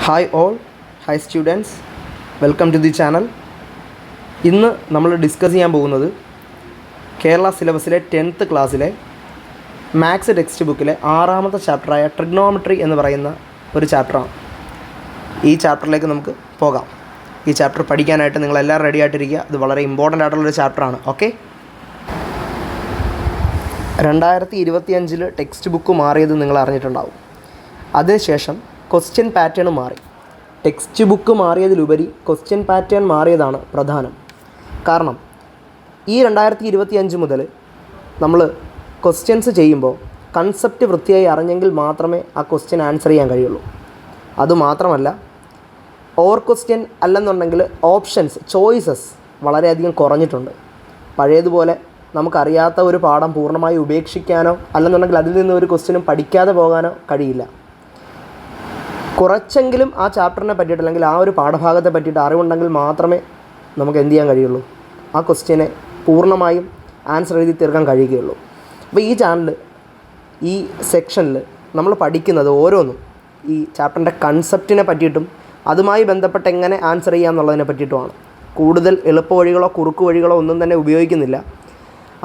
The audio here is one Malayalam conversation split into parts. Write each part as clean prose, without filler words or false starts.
Hi all, hi students, welcome to the channel. ഇന്ന് നമ്മൾ ഡിസ്കസ് ചെയ്യാൻ പോകുന്നത് കേരള സിലബസിലെ 10th ക്ലാസ്സിലെ മാത്സ് ടെക്സ്റ്റ് ബുക്കിലെ 6ാമത്തെ ചാപ്റ്ററായ ട്രിഗ്നോമെട്രി എന്ന് പറയുന്ന ഒരു ചാപ്റ്ററാണ്. ഈ ചാപ്റ്ററിലേക്ക് നമുക്ക് പോകാം. ഈ ചാപ്റ്റർ പഠിക്കാനായിട്ട് നിങ്ങളെല്ലാവരും റെഡി ആയിട്ടിരിക്കുക. ഇത് വളരെ ഇമ്പോർട്ടൻ്റ് ആയിട്ടുള്ളൊരു ചാപ്റ്ററാണ്. ഓക്കെ, 2025 ടെക്സ്റ്റ് ബുക്ക് മാറിയത് നിങ്ങൾ അറിഞ്ഞിട്ടുണ്ടാവും. അതിനുശേഷം ക്വസ്റ്റ്യൻ പാറ്റേൺ മാറി. ടെക്സ്റ്റ് ബുക്ക് മാറിയതിലുപരി ക്വസ്റ്റ്യൻ പാറ്റേൺ മാറിയതാണ് പ്രധാനം. കാരണം ഈ 2025 മുതൽ നമ്മൾ ക്വസ്റ്റ്യൻസ് ചെയ്യുമ്പോൾ കൺസെപ്റ്റ് വൃത്തിയായി അറിഞ്ഞെങ്കിൽ മാത്രമേ ആ ക്വസ്റ്റ്യൻ ആൻസർ ചെയ്യാൻ കഴിയുള്ളൂ. അതുമാത്രമല്ല, ഓവർ ക്വസ്റ്റ്യൻ അല്ലെന്നുണ്ടെങ്കിൽ ഓപ്ഷൻസ്, ചോയ്സസ് വളരെയധികം കുറഞ്ഞിട്ടുണ്ട്. പഴയതുപോലെ നമുക്കറിയാത്ത ഒരു പാഠം പൂർണ്ണമായി ഉപേക്ഷിക്കാനോ അല്ലെന്നുണ്ടെങ്കിൽ അതിൽ നിന്ന് ഒരു ക്വസ്റ്റ്യനും പഠിക്കാതെ പോകാനോ കഴിയില്ല. കുറച്ചെങ്കിലും ആ ചാപ്റ്ററിനെ പറ്റിയിട്ട് അല്ലെങ്കിൽ ആ ഒരു പാഠഭാഗത്തെ പറ്റിയിട്ട് അറിവുണ്ടെങ്കിൽ മാത്രമേ നമുക്ക് എന്ത് ചെയ്യാൻ കഴിയുള്ളൂ, ആ ക്വസ്റ്റ്യനെ പൂർണ്ണമായും ആൻസർ എഴുതി തീർക്കാൻ കഴിയുകയുള്ളൂ. അപ്പോൾ ഈ ചാനൽ, ഈ സെക്ഷനിൽ നമ്മൾ പഠിക്കുന്നത് ഓരോന്നും ഈ ചാപ്റ്ററിൻ്റെ കൺസെപ്റ്റിനെ പറ്റിയിട്ടും അതുമായി ബന്ധപ്പെട്ട് എങ്ങനെ ആൻസർ ചെയ്യാം എന്നുള്ളതിനെ പറ്റിയിട്ടുമാണ്. കൂടുതൽ എളുപ്പ വഴികളോ കുറുക്ക് വഴികളോ ഒന്നും തന്നെ ഉപയോഗിക്കുന്നില്ല.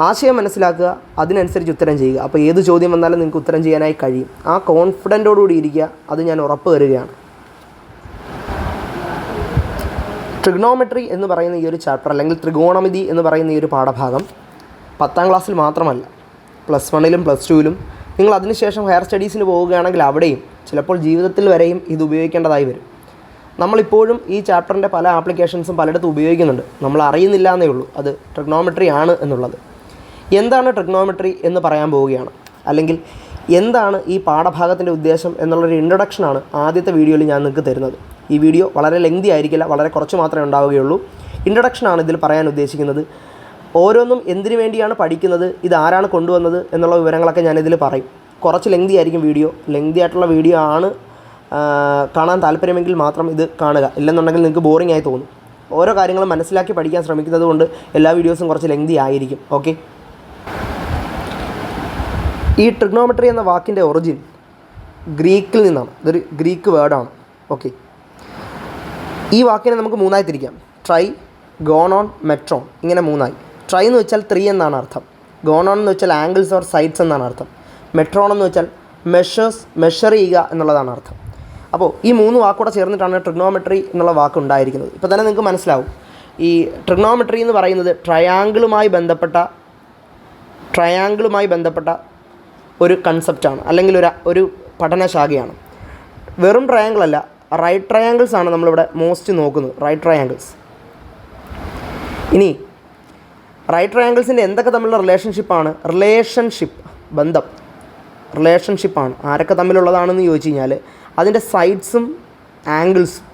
ആശയം മനസ്സിലാക്കുക, അതിനനുസരിച്ച് ഉത്തരം ചെയ്യുക. അപ്പോൾ ഏത് ചോദ്യം വന്നാലും നിങ്ങൾക്ക് ഉത്തരം ചെയ്യാനായി കഴിയും. ആ കോൺഫിഡൻറ്റോടുകൂടി ഇരിക്കുക, അത് ഞാൻ ഉറപ്പ് തരികയാണ്. ട്രിഗ്നോമെട്രി എന്ന് പറയുന്ന ഈ ഒരു ചാപ്റ്റർ അല്ലെങ്കിൽ ത്രികോണമിതി എന്ന് പറയുന്ന ഈ ഒരു പാഠഭാഗം 10ാം ക്ലാസ്സിൽ മാത്രമല്ല, +1 +2 നിങ്ങൾ അതിനുശേഷം ഹയർ സ്റ്റഡീസിന് പോവുകയാണെങ്കിൽ അവിടെയും ചിലപ്പോൾ ജീവിതത്തിൽ വരെയും ഇത് ഉപയോഗിക്കേണ്ടതായി വരും. നമ്മളിപ്പോഴും ഈ ചാപ്റ്ററിൻ്റെ പല ആപ്ലിക്കേഷൻസും പലയിടത്തും ഉപയോഗിക്കുന്നുണ്ട്. നമ്മൾ അറിയുന്നില്ല എന്നേ ഉള്ളൂ അത് ട്രിഗ്നോമെട്രി ആണ് എന്നുള്ളത്. എന്താണ് ട്രിഗ്നോമെട്രി എന്ന് പറയാൻ പോവുകയാണ്, അല്ലെങ്കിൽ എന്താണ് ഈ പാഠഭാഗത്തിൻ്റെ ഉദ്ദേശം എന്നുള്ളൊരു ഇൻട്രൊഡക്ഷനാണ് ആദ്യത്തെ വീഡിയോയിൽ ഞാൻ നിങ്ങൾക്ക് തരുന്നത്. ഈ വീഡിയോ വളരെ ലെങ്തി ആയിരിക്കില്ല, വളരെ കുറച്ച് മാത്രമേ ഉണ്ടാവുകയുള്ളൂ. ഇൻട്രൊഡക്ഷനാണ് ഇതിൽ പറയാൻ ഉദ്ദേശിക്കുന്നത്. ഓരോന്നും എന്തിനു വേണ്ടിയാണ് പഠിക്കുന്നത്, ഇതാരാണ് കൊണ്ടുവന്നത് എന്നുള്ള വിവരങ്ങളൊക്കെ ഞാനിതിൽ പറയും. കുറച്ച് ലെങ്തി ആയിരിക്കും വീഡിയോ. ലെങ്തി ആയിട്ടുള്ള വീഡിയോ ആണ് കാണാൻ താല്പര്യമെങ്കിൽ മാത്രം ഇത് കാണുക. ഇല്ലെന്നുണ്ടെങ്കിൽ നിങ്ങൾക്ക് ബോറിംഗ് ആയി തോന്നും. ഓരോ കാര്യങ്ങളും മനസ്സിലാക്കി പഠിക്കാൻ ശ്രമിക്കുന്നത് കൊണ്ട് എല്ലാ വീഡിയോസും കുറച്ച് ലെങ്തി ആയിരിക്കും. ഓക്കെ, ഈ ട്രിഗ്നോമെട്രി എന്ന വാക്കിൻ്റെ ഒറിജിൻ ഗ്രീക്കിൽ നിന്നാണ്. ഇതൊരു ഗ്രീക്ക് വേർഡാണ്. ഓക്കെ, ഈ വാക്കിനെ നമുക്ക് മൂന്നായി തിരിക്കാം. ട്രൈ, ഗോണോൺ, മെട്രോൺ, ഇങ്ങനെ മൂന്നായി. ട്രൈ എന്ന് വെച്ചാൽ 3 എന്നാണ് അർത്ഥം. ഗോണോൺ എന്ന് വെച്ചാൽ ആംഗിൾസ് ഓർ സൈഡ്സ് എന്നാണ് അർത്ഥം. മെട്രോൺ എന്ന് വെച്ചാൽ മെഷർ ചെയ്യുക എന്നുള്ളതാണ് അർത്ഥം. അപ്പോൾ ഈ 3 വാക്കുകൂടെ ചേർന്നിട്ടാണ് ട്രിഗ്നോമെട്രി എന്നുള്ള വാക്ക് ഉണ്ടായിരിക്കുന്നത്. ഇപ്പോൾ തന്നെ നിങ്ങൾക്ക് മനസ്സിലാവും, ഈ ട്രിഗ്നോമെട്രി എന്ന് പറയുന്നത് ട്രയാങ്കിളുമായി ബന്ധപ്പെട്ട ഒരു കൺസെപ്റ്റാണ്, അല്ലെങ്കിൽ ഒരു പഠനശാഖയാണ്. വെറും ട്രയാങ്കിളല്ല, റൈറ്റ് ട്രയാങ്കിൾസ് ആണ് നമ്മളിവിടെ മോസ്റ്റ് നോക്കുന്നത്. Right triangles. ഇനി റൈറ്റ് ട്രയാങ്കിൾസിൻ്റെ എന്തൊക്കെ തമ്മിലുള്ള റിലേഷൻഷിപ്പാണ്. ആരൊക്കെ തമ്മിലുള്ളതാണെന്ന് ചോദിച്ചു കഴിഞ്ഞാൽ അതിൻ്റെ സൈഡ്സും ആംഗിൾസും.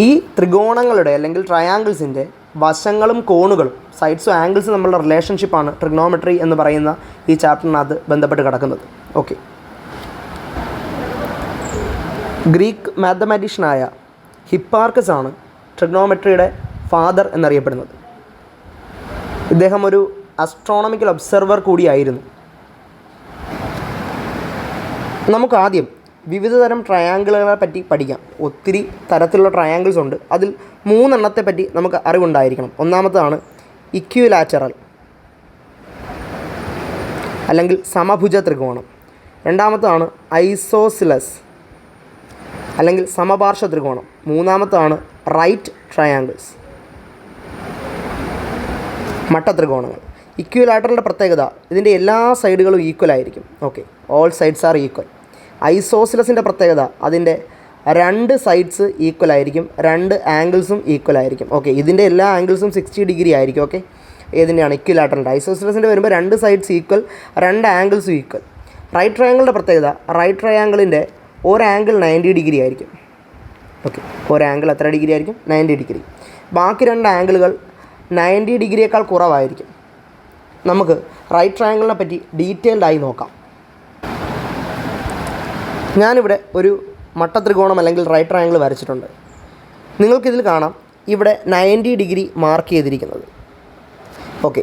ഈ ത്രികോണങ്ങളുടെ അല്ലെങ്കിൽ ട്രയാങ്കിൾസിൻ്റെ വശങ്ങളും കോണുകളും, സൈഡ്സും ആംഗിൾസും തമ്മിലുള്ള റിലേഷൻഷിപ്പാണ് ട്രിഗ്നോമെട്രി എന്ന് പറയുന്ന ഈ ചാപ്റ്ററിനകത്ത് ബന്ധപ്പെട്ട് കിടക്കുന്നത്. ഓക്കെ, ഗ്രീക്ക് മാത്തമാറ്റീഷ്യനായ ഹിപ്പാർക്കസ് ആണ് ട്രിഗ്നോമെട്രിയുടെ ഫാദർ എന്നറിയപ്പെടുന്നത്. ഇദ്ദേഹം ഒരു അസ്ട്രോണമിക്കൽ ഒബ്സർവർ കൂടിയായിരുന്നു. നമുക്ക് ആദ്യം വിവിധ തരം ട്രയാങ്കിളുകളെ പറ്റി പഠിക്കാം. ഒത്തിരി തരത്തിലുള്ള ട്രയാങ്കിൾസ് ഉണ്ട്. അതിൽ 3 എണ്ണത്തെ പറ്റി നമുക്ക് അറിവുണ്ടായിരിക്കണം. ഒന്നാമത്തേതാണ് ഇക്വിലാറ്ററൽ അല്ലെങ്കിൽ സമഭുജ ത്രികോണം. രണ്ടാമത്തേതാണ് ഐസോസിലസ് അല്ലെങ്കിൽ സമപാർശ്വ ത്രികോണം. മൂന്നാമത്തേതാണ് റൈറ്റ് ട്രയാങ്കിൾസ്, മട്ടത്രികോണങ്ങൾ. ഇക്വിലാറ്ററലിൻ്റെ പ്രത്യേകത, ഇതിൻ്റെ എല്ലാ സൈഡുകളും ഈക്വൽ ആയിരിക്കും. Okay, all sides are equal. ഐസോസിലസിൻ്റെ പ്രത്യേകത, അതിൻ്റെ 2 സൈഡ്സ് ഈക്വൽ ആയിരിക്കും, 2 ആംഗിൾസും ഈക്വൽ ആയിരിക്കും. ഓക്കെ, ഇതിൻ്റെ എല്ലാ ആംഗിൾസും 60 ഡിഗ്രി ആയിരിക്കും. ഓക്കെ, ഏതിൻ്റെയാണ്? ഇക്വിലാറ്ററലിൻ്റെ. ഐസോസിലസിൻ്റെ വരുമ്പോൾ 2 സൈഡ്സ് ഈക്വൽ, 2 ആംഗിൾസും ഈക്വൽ. റൈറ്റ് ട്രയാങ്കിളിൻ്റെ പ്രത്യേകത, റൈറ്റ് ട്രയാങ്കിളിൻ്റെ ഒരു ആംഗിൾ 90 ഡിഗ്രി ആയിരിക്കും. ഓക്കെ, ഒരു ആംഗിൾ എത്ര ഡിഗ്രി ആയിരിക്കും? 90 ഡിഗ്രി. ബാക്കി 2 ആംഗിളുകൾ 90 ഡിഗ്രിയേക്കാൾ കുറവായിരിക്കും. നമുക്ക് റൈറ്റ് ട്രയാങ്കിളിനെ പറ്റി ഡീറ്റെയിൽഡായി നോക്കാം. ഞാനിവിടെ ഒരു മട്ടത്രികോണം അല്ലെങ്കിൽ റൈറ്റ് ട്രയാങ്കിൾ വരച്ചിട്ടുണ്ട്. നിങ്ങൾക്കിതിൽ കാണാം, ഇവിടെ 90 ഡിഗ്രി മാർക്ക് ചെയ്തിരിക്കുന്നത്. ഓക്കെ,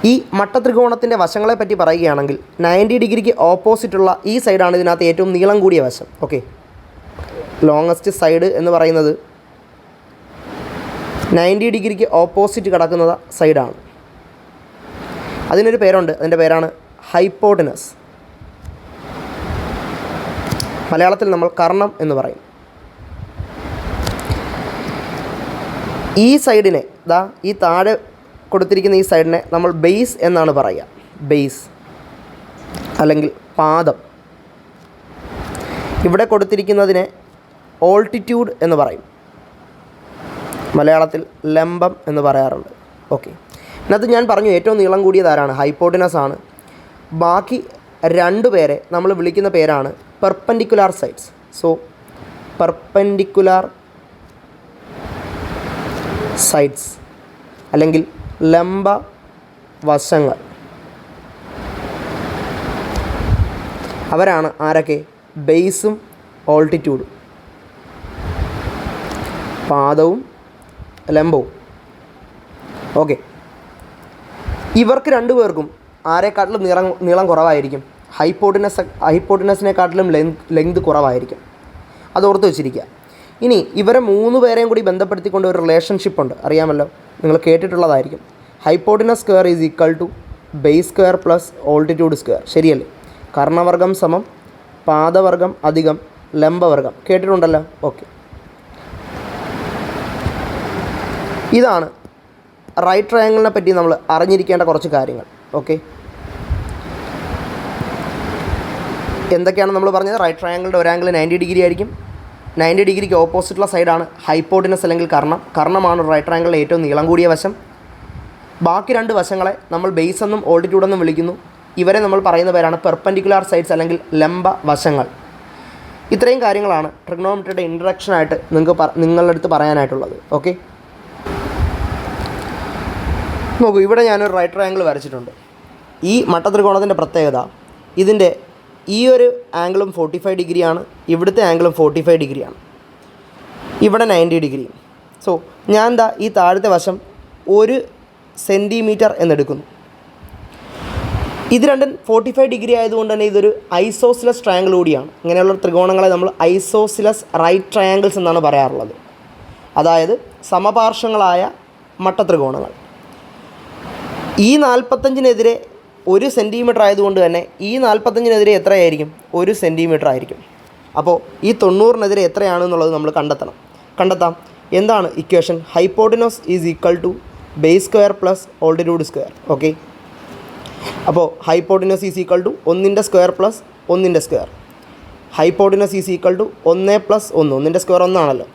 ഈ മട്ടത്രികോണത്തിൻ്റെ വശങ്ങളെ പറ്റി പറയുകയാണെങ്കിൽ 90 ഡിഗ്രിക്ക് ഓപ്പോസിറ്റുള്ള ഈ സൈഡാണ് ഇതിനകത്ത് ഏറ്റവും നീളം കൂടിയ വശം. ഓക്കെ, ലോങ്ങസ്റ്റ് സൈഡ് എന്ന് പറയുന്നത് 90 ഡിഗ്രിക്ക് ഓപ്പോസിറ്റ് കിടക്കുന്ന സൈഡാണ്. അതിനൊരു പേരുണ്ട്, അതിൻ്റെ പേരാണ് ഹൈപ്പോട്ടനസ്. മലയാളത്തിൽ നമ്മൾ കർണം എന്ന് പറയും. ഈ സൈഡിനെ ഈ താഴെ കൊടുത്തിരിക്കുന്ന ഈ സൈഡിനെ നമ്മൾ ബേസ് എന്നാണ് പറയുക. ബേസ് അല്ലെങ്കിൽ പാദം. ഇവിടെ കൊടുത്തിരിക്കുന്നതിനെ ഓൾട്ടിറ്റ്യൂഡ് എന്ന് പറയും. മലയാളത്തിൽ ലംബം എന്ന് പറയാറുണ്ട്. ഓക്കെ, ഇതിനകത്ത് ഞാൻ പറഞ്ഞു ഏറ്റവും നീളം കൂടിയത് ആരാണ്? ഹൈപ്പോട്ടനസ് ആണ്. ബാക്കി രണ്ട് പേരെ നമ്മൾ വിളിക്കുന്ന പേരാണ് perpendicular sides. So perpendicular sides അല്ലെങ്കിൽ ലംബ വശങ്ങൾ. അവരാണ് ആരൊക്കെ? ബേസും ഓൾട്ടിറ്റ്യൂഡും, പാദവും ലംബവും. ഓക്കെ, ഇവർക്ക് രണ്ടുപേർക്കും ആരെക്കാട്ടിലും നീളം കുറവായിരിക്കും? ഹൈപ്പോട്ടനസിനെക്കാട്ടിലും ലെങ്ത് കുറവായിരിക്കും. അത് ഓർത്ത് വെച്ചിരിക്കുക. ഇനി ഇവരെ മൂന്ന് പേരെയും കൂടി ബന്ധപ്പെടുത്തിക്കൊണ്ട് ഒരു റിലേഷൻഷിപ്പ് ഉണ്ട്, അറിയാമല്ലോ, നിങ്ങൾ കേട്ടിട്ടുള്ളതായിരിക്കും. Hypotenuse square is equal to base square plus altitude square. ശരിയല്ലേ? കർണവർഗം സമം പാദവർഗം അധികം ലംബവർഗം. കേട്ടിട്ടുണ്ടല്ലോ. ഓക്കെ, ഇതാണ് റൈറ്റ് ട്രയാങ്കിളിനെ പറ്റി നമ്മൾ അറിഞ്ഞിരിക്കേണ്ട കുറച്ച് കാര്യങ്ങൾ. ഓക്കെ, എന്തൊക്കെയാണ് നമ്മൾ പറഞ്ഞത്? റൈറ്റ് ട്രയാങ്കിളിൻ്റെ ഒരു ആംഗിൾ 90 ഡിഗ്രി ആയിരിക്കും. 90 ഡിഗ്രിക്ക് ഓപ്പോസിറ്റുള്ള സൈഡാണ് ഹൈപ്പോട്ടനസ് അല്ലെങ്കിൽ കർണം. കർണമാണ് റൈറ്റ് ട്രയാങ്കിളിലെ ഏറ്റവും നീളം കൂടിയ വശം. ബാക്കി രണ്ട് വശങ്ങളെ നമ്മൾ ബേസ് എന്നും ഓൾട്ടിറ്റ്യൂഡ് എന്നും വിളിക്കുന്നു. ഇവരെ നമ്മൾ പറയുന്ന പേരാണ് പെർപെൻഡിക്കുലാർ സൈഡ്സ് അല്ലെങ്കിൽ ലംബ വശങ്ങൾ. ഇത്രയും കാര്യങ്ങളാണ് ട്രിഗ്നോമെട്രിയുടെ ഇൻട്രഡക്ഷനായിട്ട് നിങ്ങളുടെ അടുത്ത് പറയാനായിട്ടുള്ളത്. ഓക്കെ, നോക്കൂ, ഇവിടെ ഞാനൊരു റൈറ്റ് ട്രയാങ്കിൾ വരച്ചിട്ടുണ്ട്. ഈ മട്ടത്രികോണത്തിൻ്റെ പ്രത്യേകത, ഇതിൻ്റെ ഈ ഒരു ആംഗിളും 45 ഡിഗ്രിയാണ്, ഇവിടുത്തെ ആംഗിളും 45 ഡിഗ്രിയാണ്, ഇവിടെ 90 ഡിഗ്രി. സോ ഞാൻ ഈ താഴത്തെ വശം 1 സെൻറ്റിമീറ്റർ എന്നെടുക്കുന്നു. ഇത് രണ്ടും 45 ഡിഗ്രി ആയതുകൊണ്ട് തന്നെ ഇതൊരു ഐസോസിലസ് ട്രയാങ്കിൾ കൂടിയാണ്. ഇങ്ങനെയുള്ള ത്രികോണങ്ങളെ നമ്മൾ ഐസോസിലസ് റൈറ്റ് ട്രയാങ്കിൾസ് എന്നാണ് പറയാറുള്ളത്. അതായത് സമപാർശ്വങ്ങളായ മട്ടത്രികോണങ്ങൾ. ഈ 45-നെതിരെ 1 സെൻറ്റിമീറ്റർ ആയതുകൊണ്ട് തന്നെ ഈ 45-നെതിരെ എത്രയായിരിക്കും? 1 സെൻറ്റിമീറ്റർ ആയിരിക്കും. അപ്പോൾ ഈ 90-നെതിരെ എത്രയാണെന്നുള്ളത് നമ്മൾ കണ്ടെത്താം. എന്താണ് equation? Hypotenuse is equal to base square plus altitude square. Okay, അപ്പോൾ ഹൈപ്പോട്ടനസ് ഈസ് ഈക്വൽ ടു 1ൻ്റെ സ്ക്വയർ പ്ലസ് 1ൻ്റെ square. Hypotenuse is equal to 1 plus 1. 1ൻ്റെ സ്ക്വയർ 1 ആണല്ലോ.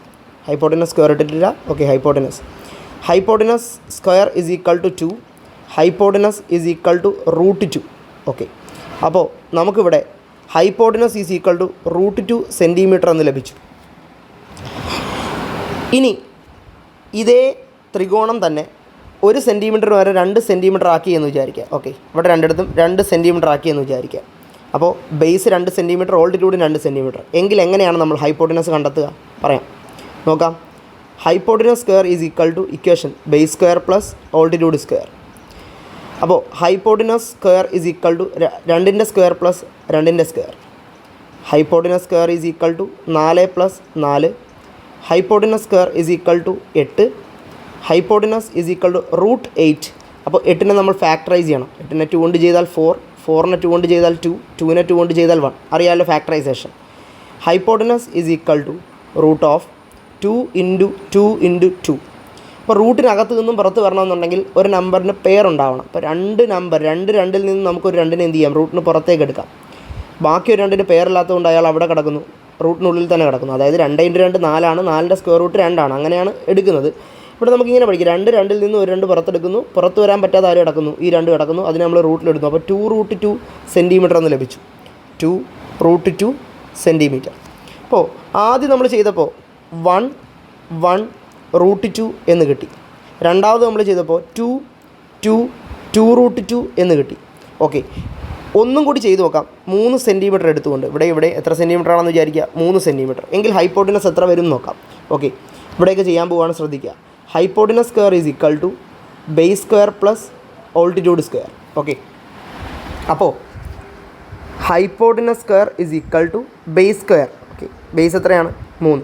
ഹൈപ്പോട്ടനസ് സ്ക്വയർ ഇട്ടിട്ടില്ല. Okay, hypotenuse square is equal to 2. Hypotenuse is equal to √2. Okay, അപ്പോൾ നമുക്കിവിടെ hypotenuse is equal to √2 centimetre എന്ന് ലഭിച്ചു. ഇനി ഇതേ ത്രികോണം തന്നെ 1 സെൻറ്റിമീറ്റർ വരെ 2 സെൻറ്റിമീറ്റർ ആക്കി എന്ന് വിചാരിക്കുക. ഓക്കെ, ഇവിടെ രണ്ടിടത്തും 2 സെൻറ്റിമീറ്റർ ആക്കി എന്ന് വിചാരിക്കുക. അപ്പോൾ ബേസ് 2 സെൻറ്റിമീറ്റർ, ഓൾട്ടിറ്റ്യൂഡ് 2 സെൻറ്റിമീറ്റർ. എങ്കിൽ എങ്ങനെയാണ് നമ്മൾ ഹൈപ്പോട്ടനസ് കണ്ടെത്തുക? നോക്കാം. Hypotenuse square is equal to equation base square plus altitude square. അപ്പോൾ hypotenuse square is equal to 2ൻ്റെ സ്ക്വയർ പ്ലസ് 2ൻ്റെ square. Hypotenuse square is equal to 4 plus 4. Hypotenuse square is equal to 8. Hypotenuse is equal to √8. അപ്പോൾ 8-നെ നമ്മൾ ഫാക്ടറൈസ് ചെയ്യണം. 8-നെ 2 കൊണ്ട് ചെയ്താൽ 4, 4-നെ 2 കൊണ്ട് ചെയ്താൽ 2, 2-നെ 2 കൊണ്ട് ചെയ്താൽ 1. അറിയാമല്ലോ factorisation. Hypotenuse is equal to √2 × 2. അപ്പോൾ റൂട്ടിനകത്ത് നിന്നും പുറത്ത് വരണമെന്നുണ്ടെങ്കിൽ ഒരു നമ്പറിന് പേരുണ്ടാവണം. അപ്പോൾ 2 നമ്പർ 2 നിന്ന് നമുക്കൊരു 2-നെ എന്ത് ചെയ്യാം? റൂട്ടിന് പുറത്തേക്ക് എടുക്കാം. ബാക്കി ഒരു 2-ന് പേരില്ലാത്തതുകൊണ്ട് അയാൾ അവിടെ കിടക്കുന്നു, റൂട്ടിനുള്ളിൽ തന്നെ കിടക്കുന്നു. അതായത് 2 × 2 4 ആണ്. 4-ൻ്റെ സ്ക്വയർ റൂട്ട് 2 ആണ്. അങ്ങനെയാണ് എടുക്കുന്നത്. ഇവിടെ നമുക്കിങ്ങനെ പഠിക്കാം. 2 നിന്ന് ഒരു 2 പുറത്തെടുക്കുന്നു, പുറത്ത് വരാൻ പറ്റാതെ ആര് കിടക്കുന്നു? ഈ 2 കിടക്കുന്നു. അതിനെ നമ്മൾ റൂട്ടിലെടുക്കുന്നു. അപ്പോൾ 2√2 സെൻറ്റിമീറ്റർ എന്ന് ലഭിച്ചു. 2√2 സെൻറ്റിമീറ്റർ. അപ്പോൾ ആദ്യം നമ്മൾ ചെയ്തപ്പോൾ 1√2 എന്ന് കിട്ടി. രണ്ടാമത് നമ്മൾ ചെയ്തപ്പോൾ 2√2 എന്ന് കിട്ടി. ഓക്കെ, ഒന്നും കൂടി ചെയ്ത് നോക്കാം. 3 സെൻറ്റിമീറ്റർ എടുത്തുകൊണ്ട് ഇവിടെ എത്ര സെൻറ്റിമീറ്റർ ആണെന്ന് വിചാരിക്കുക? 3 സെൻറ്റിമീറ്റർ. എങ്കിൽ ഹൈപ്പോട്ടനസ് എത്ര വരും നോക്കാം. ഓക്കെ, ഇവിടെയൊക്കെ ചെയ്യാൻ പോവുകയാണ്, ശ്രദ്ധിക്കുക. Hypotenuse square is equal to base square plus altitude square. Okay, അപ്പോൾ hypotenuse square is equal to base square. Okay, base എത്രയാണ്? 3.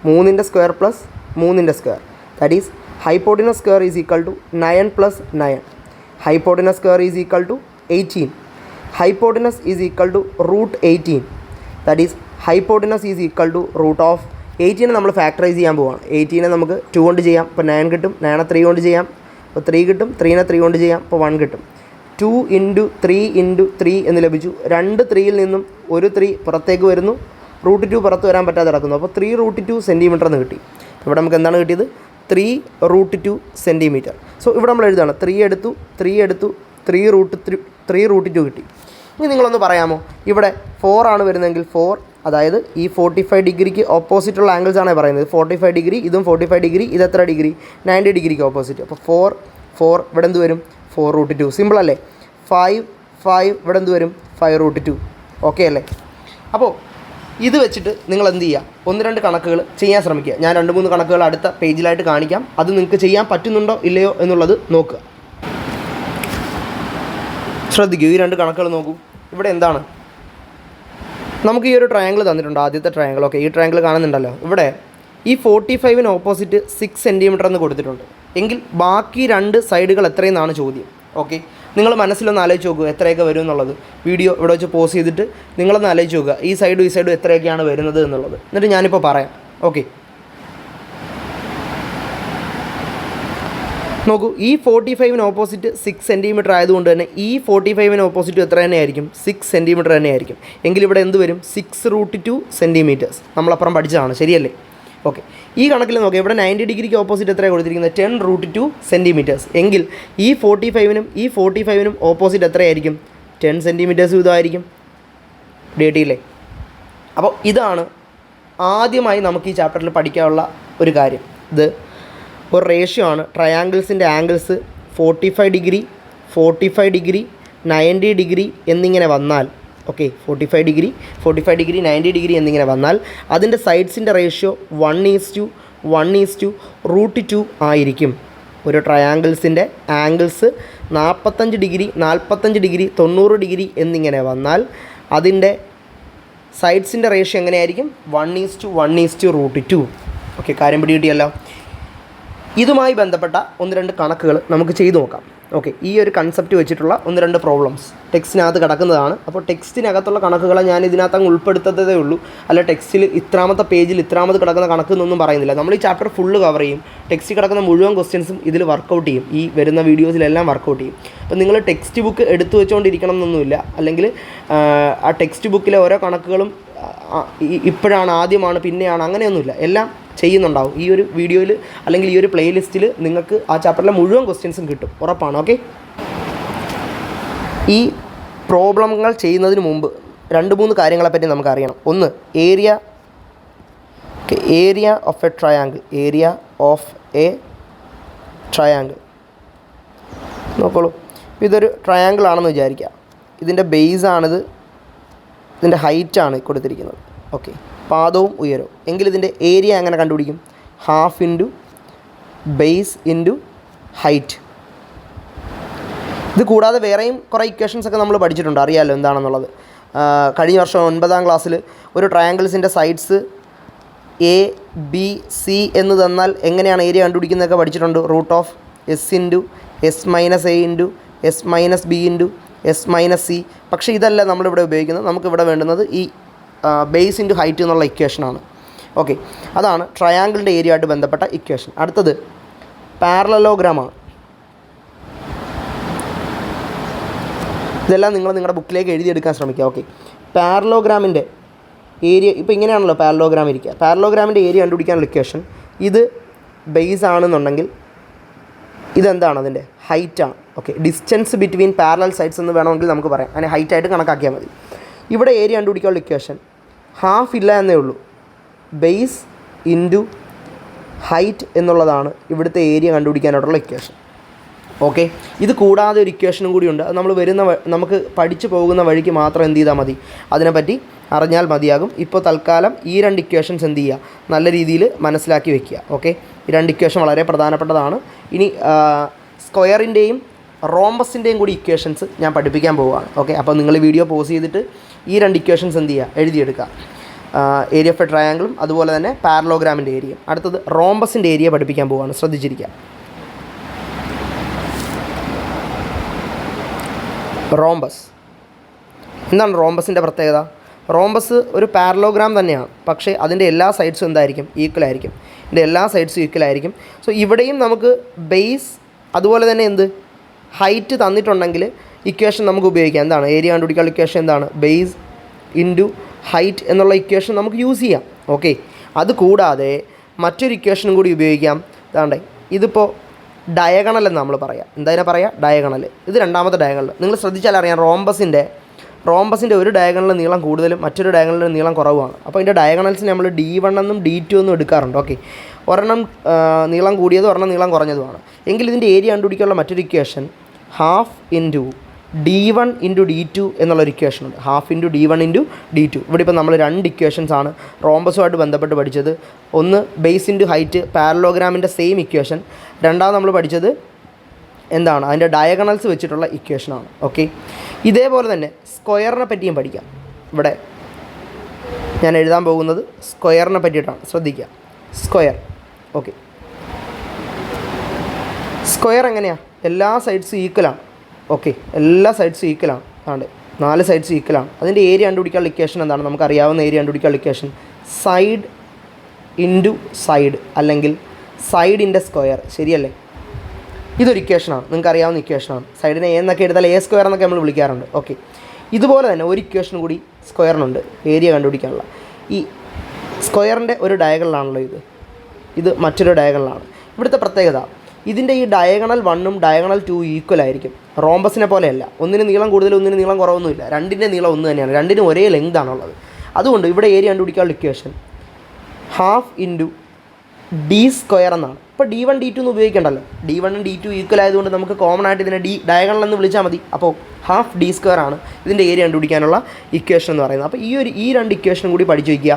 3ൻ്റെ സ്ക്വയർ പ്ലസ് 3ൻ്റെ square, that is hypotenuse square is equal to 9 plus 9. Hypotenuse square is equal to 18. Hypotenuse is equal to root 18, that is hypotenuse is equal to root of 18. നമ്മൾ ഫാക്ടറൈസ് ചെയ്യാൻ പോവാണ്. 18 നമുക്ക് 2 കൊണ്ട് ചെയ്യാം, അപ്പോൾ 9 കിട്ടും. 9 3 കൊണ്ട് ചെയ്യാം, അപ്പോൾ 3 കിട്ടും. 3 3 കൊണ്ട് ചെയ്യാം, അപ്പോൾ 1 കിട്ടും. 2 × 3 × 3 എന്ന് ലഭിച്ചു. 2 3യിൽ നിന്നും ഒരു 3 പുറത്തേക്ക് വരുന്നു, റൂട്ട് 2 പുറത്ത് വരാൻ പറ്റാതെ കിടക്കുന്നു. അപ്പോൾ 3 √ 2 സെൻറ്റിമീറ്റർ എന്ന് കിട്ടി. ഇവിടെ നമുക്ക് എന്താണ് കിട്ടിയത്? 3 √ 2 സെൻറ്റിമീറ്റർ. സോ ഇവിടെ നമ്മൾ എഴുതാണ് 3 എടുത്തു 3 എടുത്തു 3 √ 2 കിട്ടി. ഇനി നിങ്ങളൊന്ന് പറയാമോ, ഇവിടെ 4 ആണ് വരുന്നതെങ്കിൽ 4, അതായത് ഈ 45 ഡിഗ്രിക്ക് ഓപ്പോസിറ്റുള്ള ആംഗിൾസ് ആണ് പറയുന്നത്. 45 ഡിഗ്രി, ഇതും 45 ഡിഗ്രി, ഇത് എത്ര ഡിഗ്രി? 90 ഡിഗ്രിക്ക് ഓപ്പോസിറ്റ്. അപ്പോൾ 4 ഇവിടെ എന്ത് വരും? 4 √ 2. സിമ്പിൾ അല്ലേ? 5 ഇവിടെ എന്ത് വരും? 5 √ 2. ഓക്കെ അല്ലേ? അപ്പോൾ ഇത് വെച്ചിട്ട് നിങ്ങൾ എന്ത് ചെയ്യുക? 1-2 കണക്കുകൾ ചെയ്യാൻ ശ്രമിക്കുക. ഞാൻ 2-3 കണക്കുകൾ അടുത്ത പേജിലായിട്ട് കാണിക്കാം. അത് നിങ്ങൾക്ക് ചെയ്യാൻ പറ്റുന്നുണ്ടോ ഇല്ലയോ എന്നുള്ളത് നോക്കുക. ശ്രദ്ധിക്കൂ, ഈ 2 കണക്കുകൾ നോക്കൂ. ഇവിടെ എന്താണ്? നമുക്ക് ഈ ഒരു ട്രയാങ്കിൾ തന്നിട്ടുണ്ട്, ആദ്യത്തെ ട്രയാങ്കിൾ. ഓക്കെ, ഈ ട്രയാങ്കിൾ കാണുന്നുണ്ടല്ലോ. ഇവിടെ ഈ 45-ന് ഓപ്പോസിറ്റ് 6 സെൻറ്റിമീറ്റർ എന്ന് കൊടുത്തിട്ടുണ്ട്. എങ്കിൽ ബാക്കി 2 സൈഡുകൾ എത്രയെന്നാണ് ചോദ്യം. ഓക്കെ, നിങ്ങൾ മനസ്സിലൊന്ന് ആലോചിച്ച് നോക്കുക എത്രയൊക്കെ വരും എന്നുള്ളത്. വീഡിയോ ഇവിടെ വെച്ച് പോസ് ചെയ്തിട്ട് നിങ്ങളൊന്ന് ആലോചിച്ച് നോക്കുക ഈ സൈഡും എത്രയൊക്കെയാണ് വരുന്നത് എന്നുള്ളത്. എന്നിട്ട് ഞാനിപ്പോൾ പറയാം. ഓക്കെ, നോക്കൂ, ഈ 45-ന് ഓപ്പോസിറ്റ് 6 സെൻറ്റിമീറ്റർ ആയതുകൊണ്ട് തന്നെ ഈ 45-ന് ഓപ്പോസിറ്റ് എത്ര തന്നെയായിരിക്കും? 6 സെൻറ്റിമീറ്റർ തന്നെയായിരിക്കും. എങ്കിൽ ഇവിടെ എന്ത് വരും? 6 √ 2 സെൻറ്റിമീറ്റേഴ്സ്. നമ്മളപ്പുറം പഠിച്ചതാണ്, ശരിയല്ലേ? ഓക്കെ, ഈ കണക്കിൽ നോക്കുക. ഇവിടെ 90 ഡിഗ്രിക്ക് ഓപ്പോസിറ്റ് എത്രയാണ് കൊടുത്തിരിക്കുന്നത്? 10 √ 2 സെൻറ്റിമീറ്റേഴ്സ്. എങ്കിൽ ഈ 45-നും ഓപ്പോസിറ്റ് എത്രയായിരിക്കും? 10 സെൻറ്റിമീറ്റേഴ്സ് ഇതായിരിക്കും. ഡേറ്റിയില്ലേ? അപ്പോൾ ഇതാണ് ആദ്യമായി നമുക്ക് ഈ ചാപ്റ്ററിൽ പഠിക്കാനുള്ള ഒരു കാര്യം. ഇത് ഒരു റേഷ്യോ ആണ്. ട്രയാങ്കിൾസിൻ്റെ ആംഗിൾസ് 45 ഡിഗ്രി 90 ഡിഗ്രി എന്നിങ്ങനെ വന്നാൽ, ഓക്കെ, 45 ഡിഗ്രി 90 ഡിഗ്രി എന്നിങ്ങനെ വന്നാൽ അതിൻ്റെ സൈഡ്സിൻ്റെ റേഷ്യോ 1:1 √ 2 ആയിരിക്കും. ഒരു ട്രയാങ്കിൾസിൻ്റെ ആംഗിൾസ് 45 ഡിഗ്രി 90 ഡിഗ്രി എന്നിങ്ങനെ വന്നാൽ അതിൻ്റെ സൈഡ്സിൻ്റെ റേഷ്യോ എങ്ങനെയായിരിക്കും? 1:1 √ 2. ഓക്കെ, കാര്യം പിടികിട്ടിയല്ലോ. ഇതുമായി ബന്ധപ്പെട്ട 1-2 കണക്കുകൾ നമുക്ക് ചെയ്തു നോക്കാം. ഓക്കെ, ഈ ഒരു കൺസെപ്റ്റ് വെച്ചിട്ടുള്ള 1-2 പ്രോബ്ലംസ് ടെക്സ്റ്റിനകത്ത് കിടക്കുന്നതാണ്. അപ്പോൾ ടെക്സ്റ്റിനകത്തുള്ള കണക്കുകളെ ഞാൻ ഇതിനകത്ത് അങ്ങ് ഉൾപ്പെടുത്തതേ ഉള്ളൂ. അല്ല ടെക്സ്റ്റിൽ ഇത്രാമത്തെ പേജിൽ ഇത്രാമത് കിടക്കുന്ന കണക്കെന്നൊന്നും പറയുന്നില്ല. നമ്മൾ ഈ ചാപ്റ്റർ ഫുള്ള് കവർ ചെയ്യും. ടെക്സ്റ്റിൽ കിടക്കുന്ന മുഴുവൻ ക്വസ്റ്റ്യൻസും ഇതിൽ വർക്കൗട്ട് ചെയ്യും. ഈ വരുന്ന വീഡിയോസിലെല്ലാം വർക്കൗട്ട് ചെയ്യും. അപ്പോൾ നിങ്ങൾ ടെക്സ്റ്റ് ബുക്ക് എടുത്തു വെച്ചുകൊണ്ടിരിക്കണം എന്നൊന്നുമില്ല. അല്ലെങ്കിൽ ആ ടെക്സ്റ്റ് ബുക്കിലെ ഓരോ കണക്കുകളും ഇപ്പോഴാണ്, ആദ്യമാണ്, പിന്നെയാണ്, അങ്ങനെയൊന്നുമില്ല. എല്ലാം ചെയ്യുന്നുണ്ടാവും. ഈ ഒരു വീഡിയോയിൽ അല്ലെങ്കിൽ ഈ ഒരു പ്ലേലിസ്റ്റിൽ നിങ്ങൾക്ക് ആ ചാപ്റ്ററിലെ മുഴുവൻ ക്വസ്റ്റ്യൻസും കിട്ടും, ഉറപ്പാണ്. ഓക്കെ, ഈ പ്രോബ്ലങ്ങൾ ചെയ്യുന്നതിന് മുമ്പ് 2-3 കാര്യങ്ങളെപ്പറ്റി നമുക്ക് അറിയണം. ഒന്ന്, ഏരിയ ഓഫ് എ ട്രയാങ്കിൾ. നോക്കോളൂ, ഇതൊരു ട്രയാങ്കിൾ ആണെന്ന് വിചാരിക്കുക. ഇതിൻ്റെ ബേസാണിത്, ഇതിൻ്റെ ഹൈറ്റാണ് കൊടുത്തിരിക്കുന്നത്. ഓക്കെ, പാദവും ഉയരവും. എങ്കിൽ ഇതിൻ്റെ ഏരിയ എങ്ങനെ കണ്ടുപിടിക്കും? 1/2 × ബേസ് × ഹൈറ്റ്. ഇത് കൂടാതെ വേറെയും കുറേ ഇക്വേഷൻസ് ഒക്കെ നമ്മൾ പഠിച്ചിട്ടുണ്ട്, അറിയാമല്ലോ എന്താണെന്നുള്ളത്. കഴിഞ്ഞ വർഷം 9ാം ക്ലാസ്സിൽ ഒരു ട്രയാങ്കിൾസിൻ്റെ സൈഡ്സ് ABC എന്ന് തന്നാൽ എങ്ങനെയാണ് ഏരിയ കണ്ടുപിടിക്കുന്നതൊക്കെ പഠിച്ചിട്ടുണ്ട്. √S × S - A × S - B × S - C. പക്ഷേ ഇതല്ല നമ്മളിവിടെ ഉപയോഗിക്കുന്നത്. നമുക്കിവിടെ വേണ്ടുന്നത് ഈ ബേസ് × ഹൈറ്റ് എന്നുള്ള ഇക്വേഷനാണ്. ഓക്കെ, അതാണ് ട്രയാങ്കിളിൻ്റെ ഏരിയ ആയിട്ട് ബന്ധപ്പെട്ട ഇക്വേഷൻ. അടുത്തത് പാരലലോഗ്രാമാണ്. ഇതെല്ലാം നിങ്ങൾ നിങ്ങളുടെ ബുക്കിലേക്ക് എഴുതിയെടുക്കാൻ ശ്രമിക്കുക. ഓക്കെ, പാരലോഗ്രാമിൻ്റെ ഏരിയ ഇപ്പോൾ ഇങ്ങനെയാണല്ലോ പാരലോഗ്രാം ഇരിക്കുക. പാരലോഗ്രാമിൻ്റെ ഏരിയ കണ്ടുപിടിക്കാനുള്ള ഇക്വേഷൻ ഇത് ബേസ് ആണെന്നുണ്ടെങ്കിൽ ഇതെന്താണ്? അതിൻ്റെ ഹൈറ്റാണ്. Okay, distance between parallel sides എന്ന് വേണമെങ്കിൽ നമുക്ക് പറയാം. അതിനെ ഹൈറ്റായിട്ട് കണക്കാക്കിയാൽ മതി. ഇവിടെ ഏരിയ കണ്ടുപിടിക്കാനുള്ള ഇക്വേഷൻ 1/2 ഇല്ല എന്നേ ഉള്ളൂ, ബേസ് × ഹൈറ്റ് എന്നുള്ളതാണ് ഇവിടുത്തെ ഏരിയ കണ്ടുപിടിക്കാനായിട്ടുള്ള ഇക്വേഷൻ. ഓക്കെ, ഇത് കൂടാതെ ഒരു ഇക്വേഷനും കൂടിയുണ്ട്. അത് നമുക്ക് പഠിച്ചു പോകുന്ന വഴിക്ക് മാത്രം എന്ത് ചെയ്താൽ മതി, അതിനെപ്പറ്റി അറിഞ്ഞാൽ മതിയാകും. ഇപ്പോൾ തൽക്കാലം ഈ 2 ഇക്വേഷൻസ് എന്ത് ചെയ്യുക, നല്ല രീതിയിൽ മനസ്സിലാക്കി വെക്കുക. ഓക്കെ, ഈ 2 ഇക്വേഷൻ വളരെ പ്രധാനപ്പെട്ടതാണ്. ഇനി സ്ക്വയറിൻ്റെയും റോംബസിൻ്റെയും കൂടി ഇക്വേഷൻസ് ഞാൻ പഠിപ്പിക്കാൻ പോവുകയാണ്. ഓക്കെ, അപ്പോൾ നിങ്ങൾ വീഡിയോ പോസ് ചെയ്തിട്ട് ഈ 2 ഇക്വേഷൻസ് എന്ത് ചെയ്യുക, എഴുതിയെടുക്കുക. ഏരിയ ഓഫ് എ ട്രയാങ്കിളും അതുപോലെ തന്നെ പാരലോഗ്രാമിൻ്റെ ഏരിയയും. അടുത്തത് റോംബസിൻ്റെ ഏരിയ പഠിപ്പിക്കാൻ പോവുകയാണ്, ശ്രദ്ധിച്ചിരിക്കുക. റോംബസ് എന്താണ് റോംബസിൻ്റെ പ്രത്യേകത? റോംബസ് ഒരു പാരലോഗ്രാം തന്നെയാണ്, പക്ഷേ അതിൻ്റെ എല്ലാ സൈഡ്സും എന്തായിരിക്കും, ഈക്വൽ ആയിരിക്കും. ഇതിൻ്റെ എല്ലാ സൈഡ്സും ഈക്വൽ ആയിരിക്കും. സോ ഇവിടെയും നമുക്ക് ബേസ് അതുപോലെ തന്നെ എന്ത് ഹൈറ്റ് തന്നിട്ടുണ്ടെങ്കിൽ ഇക്വേഷൻ നമുക്ക് ഉപയോഗിക്കാം. എന്താണ് ഏരിയ കണ്ടുപിടിക്കാനുള്ള ഇക്വേഷൻ? എന്താണ് ബേസ് ഇൻറ്റു ഹൈറ്റ് എന്നുള്ള ഇക്വേഷൻ നമുക്ക് യൂസ് ചെയ്യാം. ഓക്കെ, അത് കൂടാതെ മറ്റൊരു ഇക്വേഷനും കൂടി ഉപയോഗിക്കാം. അതാണ്ട് ഇതിപ്പോൾ ഡയഗണൽ എന്ന് നമ്മൾ പറയാം. എന്താ പറയുക, ഡയഗണൽ. ഇത് രണ്ടാമത്തെ ഡയഗണൽ. നിങ്ങൾ ശ്രദ്ധിച്ചാൽ അറിയാം, റോംബസിൻ്റെ ഒരു ഡയഗണലിൽ നീളം കൂടുതലും മറ്റൊരു ഡയഗണലിൽ നീളം കുറവുമാണ്. അപ്പോൾ ഇതിൻ്റെ ഡയഗണൽസിന് നമ്മൾ D1 എന്നും D2 എന്നും എടുക്കാറുണ്ട്. ഓക്കെ, ഒരെണ്ണം നീളം കൂടിയതും ഒരെണ്ണം നീളം കുറഞ്ഞതുമാണ്. എങ്കിൽ ഇതിൻ്റെ ഏരിയ കണ്ടുപിടിക്കാനുള്ള മറ്റൊരു equation half into D1 into D2 എന്നുള്ളൊരു ഇക്വേഷനുണ്ട്. Half into D1 into D2. ഇവിടെ ഇപ്പോൾ നമ്മൾ 2 ഇക്വേഷൻസാണ് റോംബസുമായിട്ട് ബന്ധപ്പെട്ട് പഠിച്ചത്. ഒന്ന് ബേസ് ഇൻറ്റു ഹൈറ്റ് പാരലോഗ്രാമിൻ്റെ സെയിം ഇക്വേഷൻ. രണ്ടാമത് നമ്മൾ പഠിച്ചത് എന്താണ് അതിൻ്റെ ഡയഗണൽസ് വെച്ചിട്ടുള്ള ഇക്വേഷനാണ്. ഓക്കെ, ഇതേപോലെ തന്നെ സ്ക്വയറിനെ പറ്റിയും പഠിക്കാം. ഇവിടെ ഞാൻ എഴുതാൻ പോകുന്നത് സ്ക്വയറിനെ പറ്റിയിട്ടാണ്, ശ്രദ്ധിക്കുക. സ്ക്വയർ. ഓക്കെ, സ്ക്വയർ എങ്ങനെയാണ്? എല്ലാ സൈഡ്സും ഈക്വലാണ്. ഓക്കെ, എല്ലാ സൈഡ്സും ഈക്വലാണ്. ആണ് 4 സൈഡ്സ് ഈക്വലാണ്. അതിൻ്റെ ഏരിയ കണ്ടുപിടിക്കാനുള്ള ഇക്വേഷൻ എന്താണ്? നമുക്കറിയാവുന്ന ഏരിയ കണ്ടുപിടിക്കാനുള്ള ഇക്വേഷൻ സൈഡ് ഇൻറ്റു സൈഡ് അല്ലെങ്കിൽ സൈഡ് ഇൻ്റെ സ്ക്വയർ. ശരിയല്ലേ? ഇതൊരു ഇക്വേഷനാണ്, നിങ്ങൾക്ക് അറിയാവുന്ന ഇക്വേഷനാണ്. സൈഡിനെ എന്നൊക്കെ എടുത്താൽ A സ്ക്വയർ എന്നൊക്കെ നമ്മൾ വിളിക്കാറുണ്ട്. ഓക്കെ, ഇതുപോലെ തന്നെ ഒരു ഇക്വേഷൻ കൂടി സ്ക്വയറിനുണ്ട് ഏരിയ കണ്ടുപിടിക്കാനുള്ള. ഈ സ്ക്വയറിൻ്റെ ഒരു ഡയഗണലാണല്ലോ ഇത് മറ്റൊരു ഡയഗണലാണ്. ഇവിടുത്തെ പ്രത്യേകത ഇതിൻ്റെ ഈ ഡയഗണൽ 1ഉം ഡയഗണൽ 2 ഈക്വൽ ആയിരിക്കും. റോംബസിനെ പോലെയല്ല, ഒന്നിന് നീളം കൂടുതൽ ഒന്നിന് നീളം കുറവൊന്നുമില്ല. രണ്ടിൻ്റെ നീളം ഒന്ന് തന്നെയാണ്, രണ്ടിനും ഒരേ ലെങ്ത് ആണുള്ളത്. അതുകൊണ്ട് ഇവിടെ ഏരിയ കണ്ടുപിടിക്കാനുള്ള equation half into D square എന്നാണ്. ഇപ്പോൾ D1 D2 എന്ന് ഉപയോഗിക്കേണ്ടല്ലോ. D1 D2 ഈക്വൽ ആയതുകൊണ്ട് നമുക്ക് കോമൺ ആയിട്ട് ഇതിനെ ഡയഗണൽ എന്ന് വിളിച്ചാൽ മതി. അപ്പോൾ ഹാഫ് D സ്ക്വയർ ആണ് ഇതിൻ്റെ ഏരിയ കണ്ടുപിടിക്കാനുള്ള ഇക്വേഷൻ എന്ന് പറയുന്നത്. അപ്പോൾ ഈ 2 ഇക്വേഷനും കൂടി പഠിച്ചു വയ്ക്കുക.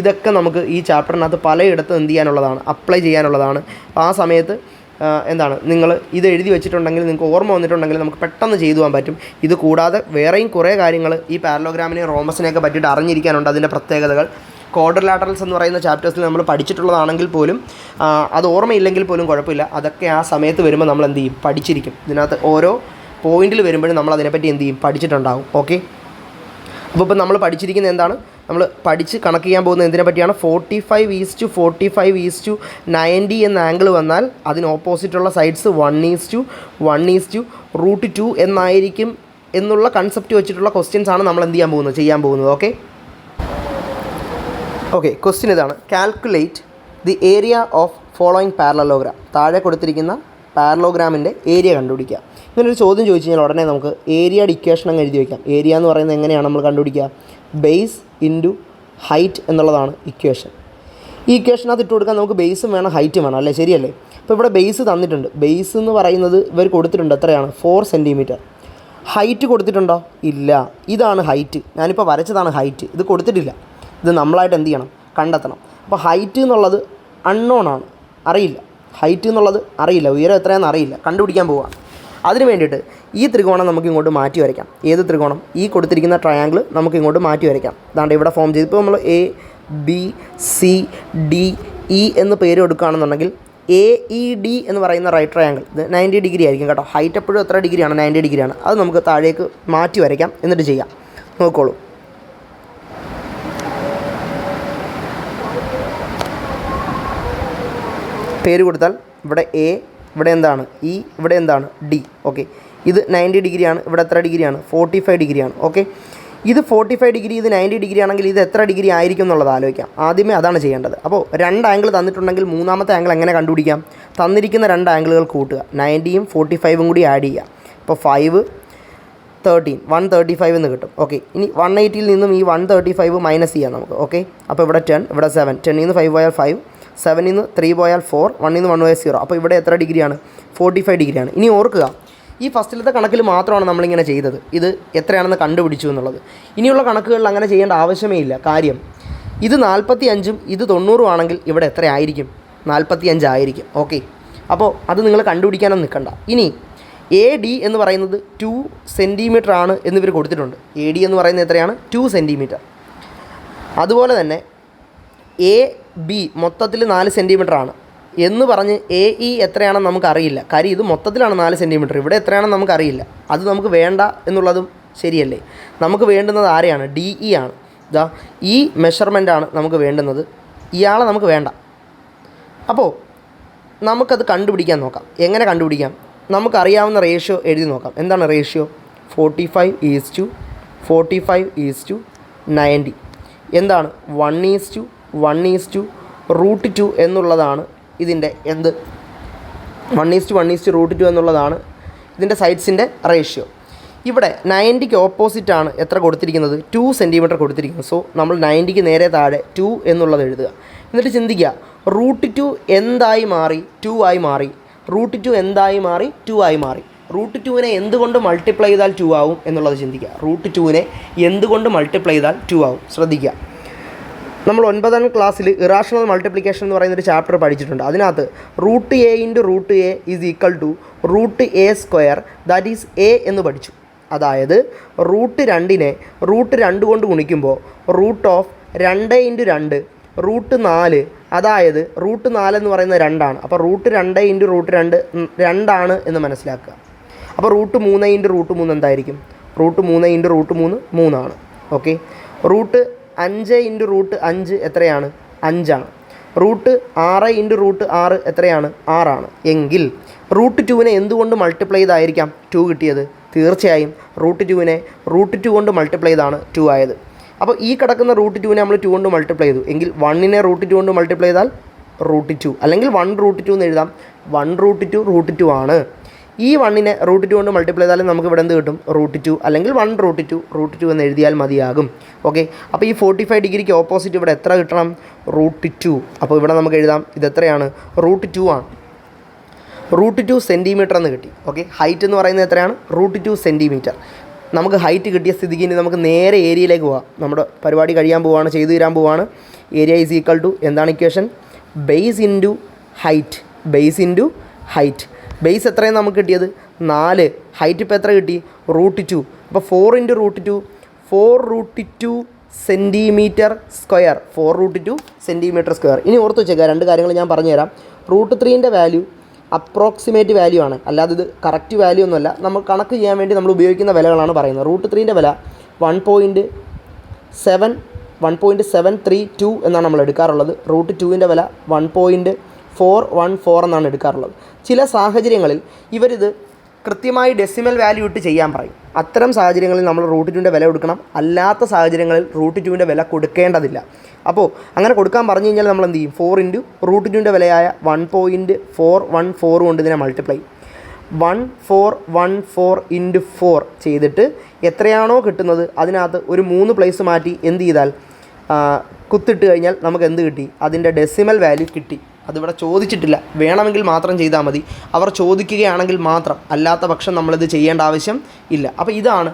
ഇതൊക്കെ നമുക്ക് ഈ ചാപ്റ്ററിനകത്ത് പലയിടത്തും എന്ത് ചെയ്യാനുള്ളതാണ്, അപ്ലൈ ചെയ്യാനുള്ളതാണ്. അപ്പോൾ ആ സമയത്ത് എന്താണ് നിങ്ങൾ ഇത് എഴുതി വെച്ചിട്ടുണ്ടെങ്കിൽ, നിങ്ങൾക്ക് ഓർമ്മ വന്നിട്ടുണ്ടെങ്കിൽ നമുക്ക് പെട്ടെന്ന് ചെയ്തു പോകാൻ പറ്റും. ഇത് കൂടാതെ വേറെയും കുറേ കാര്യങ്ങൾ ഈ പാരലോഗ്രാമിനെയും റോംബസിനെയൊക്കെ പറ്റിയിട്ട് അറിഞ്ഞിരിക്കാനുണ്ട്. അതിൻ്റെ പ്രത്യേകതകൾ ക്വാഡ്രിലാറ്ററൽസ് എന്ന് പറയുന്ന ചാപ്റ്റേഴ്സിൽ നമ്മൾ പഠിച്ചിട്ടുള്ളതാണെങ്കിൽ പോലും അത് ഓർമ്മയില്ലെങ്കിൽ പോലും കുഴപ്പമില്ല. അതൊക്കെ ആ സമയത്ത് വരുമ്പോൾ നമ്മൾ എന്ത് ചെയ്യും, പഠിച്ചിരിക്കും. ഇതിനകത്ത് ഓരോ പോയിന്റിൽ വരുമ്പോഴും നമ്മൾ അതിനെപ്പറ്റി എന്ത് ചെയ്യും, പഠിച്ചിട്ടുണ്ടാകും. ഓക്കെ, അപ്പോൾ ഇപ്പോൾ നമ്മൾ പഠിച്ചിരിക്കുന്നത് എന്താണ്, നമ്മൾ പഠിച്ച് കണക്ക് ചെയ്യാൻ പോകുന്നത് എന്തിനെ പറ്റിയാണ്? 45:45:90 എന്ന ആംഗിൾ വന്നാൽ അതിന് ഓപ്പോസിറ്റുള്ള സൈഡ്സ് 1:1:√2 എന്നായിരിക്കും എന്നുള്ള കൺസെപ്റ്റ് വെച്ചിട്ടുള്ള ക്വസ്റ്റ്യൻസ് ആണ് നമ്മൾ എന്ത് ചെയ്യാൻ പോകുന്നത്. ഓക്കെ, ക്വസ്റ്റ്യൻ ഇതാണ്. Calculate the area of following parallelogram. താഴെ കൊടുത്തിരിക്കുന്ന പാരലോഗ്രാമിൻ്റെ ഏരിയ കണ്ടുപിടിക്കുക. ഇങ്ങനൊരു ചോദ്യം ചോദിച്ചു കഴിഞ്ഞാൽ ഉടനെ നമുക്ക് ഏരിയയുടെ ഇക്വേഷൻ അങ്ങ് എഴുതി വയ്ക്കാം. ഏരിയ എന്ന് പറയുന്നത് എങ്ങനെയാണ് നമ്മൾ കണ്ടുപിടിക്കുക? ബേസ് ഇൻറ്റു ഹൈറ്റ് എന്നുള്ളതാണ് ഇക്വേഷൻ. ഈ ഇക്വേഷനകത്ത് ഇട്ട് കൊടുക്കാൻ നമുക്ക് ബേസും വേണം ഹൈറ്റും വേണം, അല്ലേ? ശരിയല്ലേ? അപ്പോൾ ഇവിടെ ബേസ് തന്നിട്ടുണ്ട്. ബേസ് എന്ന് പറയുന്നത് ഇവർ കൊടുത്തിട്ടുണ്ട്, എത്രയാണ്? 4 സെൻറ്റിമീറ്റർ. ഹൈറ്റ് കൊടുത്തിട്ടുണ്ടോ? ഇല്ല. ഇതാണ് ഹൈറ്റ്, ഞാനിപ്പോൾ വരച്ചതാണ് ഹൈറ്റ്. ഇത് കൊടുത്തിട്ടില്ല. ഇത് നമ്മളായിട്ട് എന്ത് ചെയ്യണം, കണ്ടെത്തണം. അപ്പോൾ ഹൈറ്റ് എന്നുള്ളത് അൺനോൺ ആണ്, അറിയില്ല. ഹൈറ്റ് എന്നുള്ളത് അറിയില്ല, ഉയരം എത്രയാണെന്ന് അറിയില്ല, കണ്ടുപിടിക്കാൻ പോവുകയാണ്. അതിന് വേണ്ടിയിട്ട് ഈ ത്രികോണം നമുക്ക് ഇങ്ങോട്ട് മാറ്റി വരയ്ക്കാം. ഏത് ത്രികോണം? ഈ കൊടുത്തിരിക്കുന്ന ട്രയാങ്കിൾ നമുക്ക് ഇങ്ങോട്ട് മാറ്റി വരയ്ക്കാം. അതാണ്ട് ഇവിടെ ഫോം ചെയ്ത് ഇപ്പോൾ നമ്മൾ ABCDE എന്ന് പേര് കൊടുക്കുകയാണെന്നുണ്ടെങ്കിൽ AED എന്ന് പറയുന്ന റൈറ്റ് ട്രയാങ്കിൾ ഇത് 90 ഡിഗ്രി ആയിരിക്കും കേട്ടോ. ഹൈറ്റ് എപ്പോഴും എത്ര ഡിഗ്രിയാണ്? 90 ഡിഗ്രിയാണ്. അത് നമുക്ക് താഴേക്ക് മാറ്റി വരയ്ക്കാം, എന്നിട്ട് ചെയ്യാം. നോക്കോളൂ. പേര് കൊടുത്താൽ ഇവിടെ A, ഇവിടെ എന്താണ് E, ഇവിടെ എന്താണ് D. ഓക്കെ, ഇത് 90 ഡിഗ്രിയാണ്. ഇവിടെ എത്ര ഡിഗ്രിയാണ്? 45 ഡിഗ്രിയാണ്. ഓക്കെ, ഇത് 45 ഡിഗ്രി, ഇത് 90 ഡിഗ്രി ആണെങ്കിൽ ഇത് എത്ര ഡിഗ്രി ആയിരിക്കും എന്നുള്ളത് ആലോചിക്കാം. ആദ്യമേ അതാണ് ചെയ്യേണ്ടത്. അപ്പോൾ 2 ആംഗിൾ തന്നിട്ടുണ്ടെങ്കിൽ മൂന്നാമത്തെ ആംഗിൾ എങ്ങനെ കണ്ടുപിടിക്കാം? തന്നിരിക്കുന്ന 2 ആംഗിളുകൾ കൂട്ടുക, 90യും 45ഉം കൂടി ആഡ് ചെയ്യുക. അപ്പോൾ 5 13 135 എന്ന് കിട്ടും. ഓക്കെ, ഇനി 180ൽ നിന്നും ഈ 135 മൈനസ് ചെയ്യാം നമുക്ക്. ഓക്കെ, അപ്പോൾ ഇവിടെ 10, ഇവിടെ 7, 10ൽ നിന്ന് 5 പോയാൽ 5, 7ൽ നിന്ന് 3 പോയാൽ 4, 1ൽ നിന്ന് 1 പോയാൽ 0. അപ്പോൾ ഇവിടെ എത്ര ഡിഗ്രിയാണ്? 45 ഡിഗ്രിയാണ്. ഇനി ഓർക്കുക, ഈ ഫസ്റ്റിലത്തെ കണക്കിൽ മാത്രമാണ് നമ്മളിങ്ങനെ ചെയ്തത്. ഇത് എത്രയാണെന്ന് കണ്ടുപിടിച്ചു എന്നുള്ളത്. ഇനിയുള്ള കണക്കുകളിൽ അങ്ങനെ ചെയ്യേണ്ട ആവശ്യമേ ഇല്ല. കാര്യം ഇത് 45ഉം ഇത് 90ഉം ആണെങ്കിൽ ഇവിടെ എത്ര ആയിരിക്കും? 45 ആയിരിക്കും. ഓക്കെ, അപ്പോൾ അത് നിങ്ങൾ കണ്ടുപിടിക്കാനൊന്നും നിൽക്കണ്ട. ഇനി എ ഡി എന്ന് പറയുന്നത് 2 സെൻറ്റിമീറ്റർ ആണ് എന്നിവർ കൊടുത്തിട്ടുണ്ട്. എ ഡി എന്ന് പറയുന്നത് എത്രയാണ്? 2 സെൻറ്റിമീറ്റർ. അതുപോലെ തന്നെ എ ബി മൊത്തത്തിൽ 4 സെൻറ്റിമീറ്റർ ആണ് എന്ന് പറഞ്ഞ് എ ഇ എത്രയാണെന്ന് നമുക്കറിയില്ല. കാര്യം ഇത് മൊത്തത്തിലാണ് 4 സെൻറ്റിമീറ്റർ, ഇവിടെ എത്രയാണെന്ന് നമുക്കറിയില്ല. അത് നമുക്ക് വേണ്ട എന്നുള്ളതും ശരിയല്ലേ? നമുക്ക് വേണ്ടുന്നത് ആരെയാണ്? ഡി ഇ ആണ്. ഇതാ ഈ മെഷർമെൻറ്റാണ് നമുക്ക് വേണ്ടുന്നത്, ഇയാളെ നമുക്ക് വേണ്ട. അപ്പോൾ നമുക്കത് കണ്ടുപിടിക്കാൻ നോക്കാം. എങ്ങനെ കണ്ടുപിടിക്കാം? നമുക്കറിയാവുന്ന റേഷ്യോ എഴുതി നോക്കാം. എന്താണ് റേഷ്യോ? 45:90. എന്താണ്? 1:1√2 എന്നുള്ളതാണ് ഇതിൻ്റെ 1:1√2 എന്നുള്ളതാണ് ഇതിൻ്റെ സൈഡ്സിൻ്റെ റേഷ്യോ. ഇവിടെ 90ക്ക് ഓപ്പോസിറ്റാണ് എത്ര കൊടുത്തിരിക്കുന്നത്? 2 സെൻറ്റിമീറ്റർ കൊടുത്തിരിക്കുന്നത്. സോ നമ്മൾ 90ക്ക് നേരെ താഴെ 2 എന്നുള്ളത് എഴുതുക. എന്നിട്ട് ചിന്തിക്കുക, √2 എന്തായി മാറി? 2 ആയി മാറി. √2 എന്തായി മാറി? 2 ആയി മാറി. √2നെ എന്തുകൊണ്ട് മൾട്ടിപ്ലൈ ചെയ്താൽ 2 ആവും എന്നുള്ളത് ചിന്തിക്കുക. √2നെ എന്തുകൊണ്ട് മൾട്ടിപ്ലൈ ചെയ്താൽ 2 ആവും? ശ്രദ്ധിക്കുക. നമ്മൾ 9ാം ക്ലാസ്സിൽ ഇറാഷണൽ മൾട്ടിപ്ലിക്കേഷൻ എന്ന് പറയുന്നൊരു ചാപ്റ്റർ പഠിച്ചിട്ടുണ്ട്. അതിനകത്ത് √a × √a √a² that is a എന്ന് പഠിച്ചു. അതായത് √2നെ √2 കൊണ്ട് ഗുണിക്കുമ്പോൾ √2 × 2 √4, അതായത് √4 എന്ന് പറയുന്നത് 2 ആണ്. അപ്പോൾ √2 × √2 2 എന്ന് മനസ്സിലാക്കുക. അപ്പോൾ √3 × √3 എന്തായിരിക്കും? √3 × √3 3 ആണ്. ഓക്കെ. √5 × √5 എത്രയാണ്? 5 ആണ്. √6 × √6 എത്രയാണ്? 6 ആണ്. എങ്കിൽ √2നെ എന്തുകൊണ്ട് മൾട്ടിപ്ലൈ ചെയ്തായിരിക്കാം 2 കിട്ടിയത്? തീർച്ചയായും √2നെ √2 കൊണ്ട് മൾട്ടിപ്ലൈ ചെയ്താണ് 2 ആയത്. അപ്പോൾ ഈ കിടക്കുന്ന √2നെ നമ്മൾ 2 കൊണ്ട് മൾട്ടിപ്ലൈ ചെയ്തു എങ്കിൽ 1നെ √2 കൊണ്ട് മൾട്ടിപ്ലൈ ചെയ്താൽ √2, അല്ലെങ്കിൽ 1√2 എന്ന് എഴുതാം. 1√2 √2 ആണ്. ഈ 1നെ √2 കൊണ്ട് മൾട്ടിപ്ലൈ ചെയ്താലും നമുക്ക് ഇവിടെ എന്ത് കിട്ടും? √2, അല്ലെങ്കിൽ 1√2 എന്ന് എഴുതിയാൽ മതിയാകും. ഓക്കെ. അപ്പോൾ ഈ 45 ഡിഗ്രിക്ക് ഓപ്പോസിറ്റ് ഇവിടെ എത്ര കിട്ടണം? √2. അപ്പോൾ ഇവിടെ നമുക്ക് എഴുതാം ഇതെത്രയാണ്? √2 ആണ്. √2 സെൻറ്റിമീറ്റർ എന്ന് കിട്ടി. ഓക്കെ. ഹൈറ്റ് എന്ന് പറയുന്നത് എത്രയാണ്? √2 സെൻറ്റിമീറ്റർ. നമുക്ക് ഹൈറ്റ് കിട്ടിയ സ്ഥിതിക്ക് ഇനി നമുക്ക് നേരെ ഏരിയയിലേക്ക് പോകാം. നമ്മുടെ പരിപാടി കഴിയാൻ പോവുകയാണ്, ചെയ്തു തീരാൻ പോവുകയാണ്. ഏരിയ ഈസ് ഈക്വൽ ടു എന്താണ് equation? Base into height. Height എത്രയാണ് നമുക്ക് കിട്ടിയത്? 4. ഹൈറ്റ് ഇപ്പോൾ എത്ര കിട്ടി? √2. അപ്പോൾ 4 × √2 4√2 സെൻറ്റിമീറ്റർ സ്ക്വയർ. 4√2 centimetre square. ഇനി ഓർത്ത് വെച്ചേക്കുക, 2 കാര്യങ്ങൾ ഞാൻ പറഞ്ഞുതരാം. √3ൻ്റെ വാല്യൂ അപ്രോക്സിമേറ്റ് വാല്യൂ ആണ്, അല്ലാതെ ഇത് കറക്റ്റ് വാല്യൂ ഒന്നുമല്ല. നമ്മൾ കണക്ക് ചെയ്യാൻ വേണ്ടി നമ്മൾ ഉപയോഗിക്കുന്ന വിലകളാണ് പറയുന്നത്. √3ൻ്റെ വില 1.732 എന്നാണ് നമ്മൾ എടുക്കാറുള്ളത്. √2ൻ്റെ വില 1.414 എന്നാണ് എടുക്കാറുള്ളത്. ചില സാഹചര്യങ്ങളിൽ ഇവരിത് കൃത്യമായി ഡെസിമൽ വാല്യൂ ഇട്ട് ചെയ്യാൻ പറയും. അത്തരം സാഹചര്യങ്ങളിൽ നമ്മൾ √2ൻ്റെ വില കൊടുക്കണം. അല്ലാത്ത സാഹചര്യങ്ങളിൽ √2ൻ്റെ വില കൊടുക്കേണ്ടതില്ല. അപ്പോൾ അങ്ങനെ കൊടുക്കാൻ പറഞ്ഞു കഴിഞ്ഞാൽ നമ്മൾ എന്ത് ചെയ്യും? 4 × √2ൻ്റെ വിലയായ 1.414 കൊണ്ട് ഇതിനെ മൾട്ടിപ്ലൈ 1414 × 4 ചെയ്തിട്ട് എത്രയാണോ കിട്ടുന്നത് അതിനകത്ത് ഒരു 3 പ്ലേസ് മാറ്റി എന്ത് ചെയ്താൽ കുത്തിട്ട് കഴിഞ്ഞാൽ നമുക്ക് എന്ത് കിട്ടി? അതിൻ്റെ ഡെസിമൽ വാല്യൂ കിട്ടി. അതിവിടെ ചോദിച്ചിട്ടില്ല, വേണമെങ്കിൽ മാത്രം ചെയ്താൽ മതി. അവർ ചോദിക്കുകയാണെങ്കിൽ മാത്രം, അല്ലാത്ത പക്ഷം നമ്മളിത് ചെയ്യേണ്ട ആവശ്യം ഇല്ല. അപ്പോൾ ഇതാണ്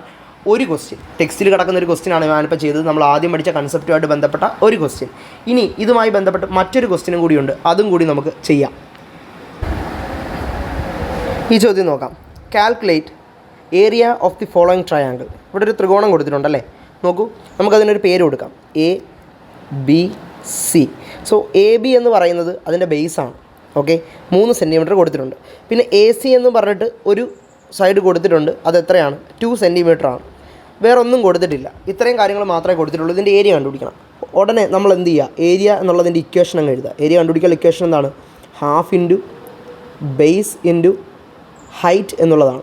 ഒരു ക്വസ്റ്റ്യൻ, ടെക്സ്റ്റിൽ കിടക്കുന്ന ഒരു ക്വസ്റ്റ്യനാണ് ഞാനിപ്പോൾ ചെയ്തത്. നമ്മൾ ആദ്യം പഠിച്ച കൺസെപ്റ്റുമായിട്ട് ബന്ധപ്പെട്ട ഒരു ക്വസ്റ്റ്യൻ. ഇനി ഇതുമായി ബന്ധപ്പെട്ട് മറ്റൊരു ക്വസ്റ്റ്യനും കൂടിയുണ്ട്, അതും കൂടി നമുക്ക് ചെയ്യാം. ഈ ചോദ്യം നോക്കാം. Calculate area of the following triangle. ഇവിടെ ഒരു ത്രികോണം കൊടുത്തിട്ടുണ്ടല്ലേ, നോക്കൂ. നമുക്കതിനൊരു പേര് കൊടുക്കാം, ABC. സോ AB എന്ന് പറയുന്നത് അതിൻ്റെ ബേസാണ്. ഓക്കെ. 3 സെൻറ്റിമീറ്റർ കൊടുത്തിട്ടുണ്ട്. പിന്നെ AC എന്ന് പറഞ്ഞിട്ട് ഒരു സൈഡ് കൊടുത്തിട്ടുണ്ട്, അത് എത്രയാണ്? 2 സെൻറ്റിമീറ്റർ ആണ്. വേറെ ഒന്നും കൊടുത്തിട്ടില്ല. ഇത്രയും കാര്യങ്ങൾ മാത്രമേ കൊടുത്തിട്ടുള്ളൂ. ഇതിൻ്റെ ഏരിയ കണ്ടുപിടിക്കണം. ഉടനെ നമ്മൾ എന്ത് ചെയ്യുക? ഏരിയ എന്നുള്ളതിൻ്റെ ഇക്വേഷൻ അങ്ങ് എഴുതുക. ഏരിയ കണ്ടുപിടിക്കാൻ ഇക്വേഷൻ എന്താണ്? ½ × ബേസ് × ഹൈറ്റ് എന്നുള്ളതാണ്.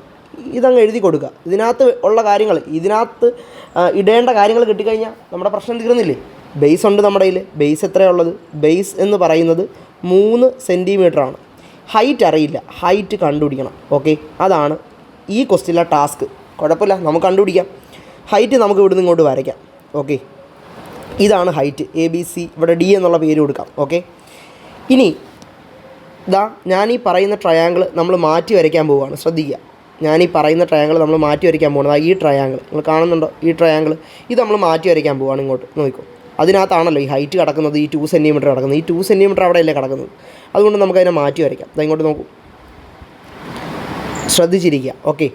ഇതങ്ങ് എഴുതി കൊടുക്കുക. ഇതിനകത്ത് ഉള്ള കാര്യങ്ങൾ, ഇതിനകത്ത് ഇടേണ്ട കാര്യങ്ങൾ കിട്ടിക്കഴിഞ്ഞാൽ നമ്മുടെ പ്രശ്നം തീർന്നില്ലേ? ബേസ് ഉണ്ട് നമ്മുടെ കയ്യിൽ. ബേസ് എത്രയുള്ളത്? ബേസ് എന്ന് പറയുന്നത് 3 സെൻറ്റിമീറ്റർ ആണ്. ഹൈറ്റ് അറിയില്ല, ഹൈറ്റ് കണ്ടുപിടിക്കണം. ഓക്കെ. അതാണ് ഈ ക്വസ്റ്റ്യനിലെ ടാസ്ക്. കുഴപ്പമില്ല, നമുക്ക് കണ്ടുപിടിക്കാം. ഹൈറ്റ് നമുക്ക് ഇവിടുന്ന് ഇങ്ങോട്ട് വരയ്ക്കാം. ഓക്കെ. ഇതാണ് ഹൈറ്റ് ABC. ഇവിടെ D എന്നുള്ള പേര് കൊടുക്കാം. ഓക്കെ. ഇനി ഞാൻ ഈ പറയുന്ന ട്രയാങ്കിൾ നമ്മൾ മാറ്റി വരയ്ക്കാൻ പോവുകയാണ്. ശ്രദ്ധിക്കുക, ഞാൻ ഈ പറയുന്ന ട്രയാങ്കിൾ നമ്മൾ മാറ്റി വരയ്ക്കാൻ പോകുന്നത്. ഈ ട്രയാങ്കിൾ നിങ്ങൾ കാണുന്നുണ്ടോ? ഈ ട്രയാങ്കിൾ ഇത് നമ്മൾ മാറ്റി വരയ്ക്കാൻ പോവുകയാണ്. ഇങ്ങോട്ട് നോക്കിക്കോ. അതിനകത്താണല്ലോ ഈ ഹൈറ്റ് കിടക്കുന്നത്, ഈ 2 സെൻറ്റിമീറ്റർ കിടക്കുന്നത്. ഈ 2 സെൻറ്റിമീറ്റർ അവിടെയല്ലേ കിടക്കുന്നത്. അതുകൊണ്ട് നമുക്കതിനെ മാറ്റി വരയ്ക്കാം. ഇങ്ങോട്ട് നോക്കൂ. ശ്രദ്ധിച്ചിരിക്കുക. ഓക്കെ,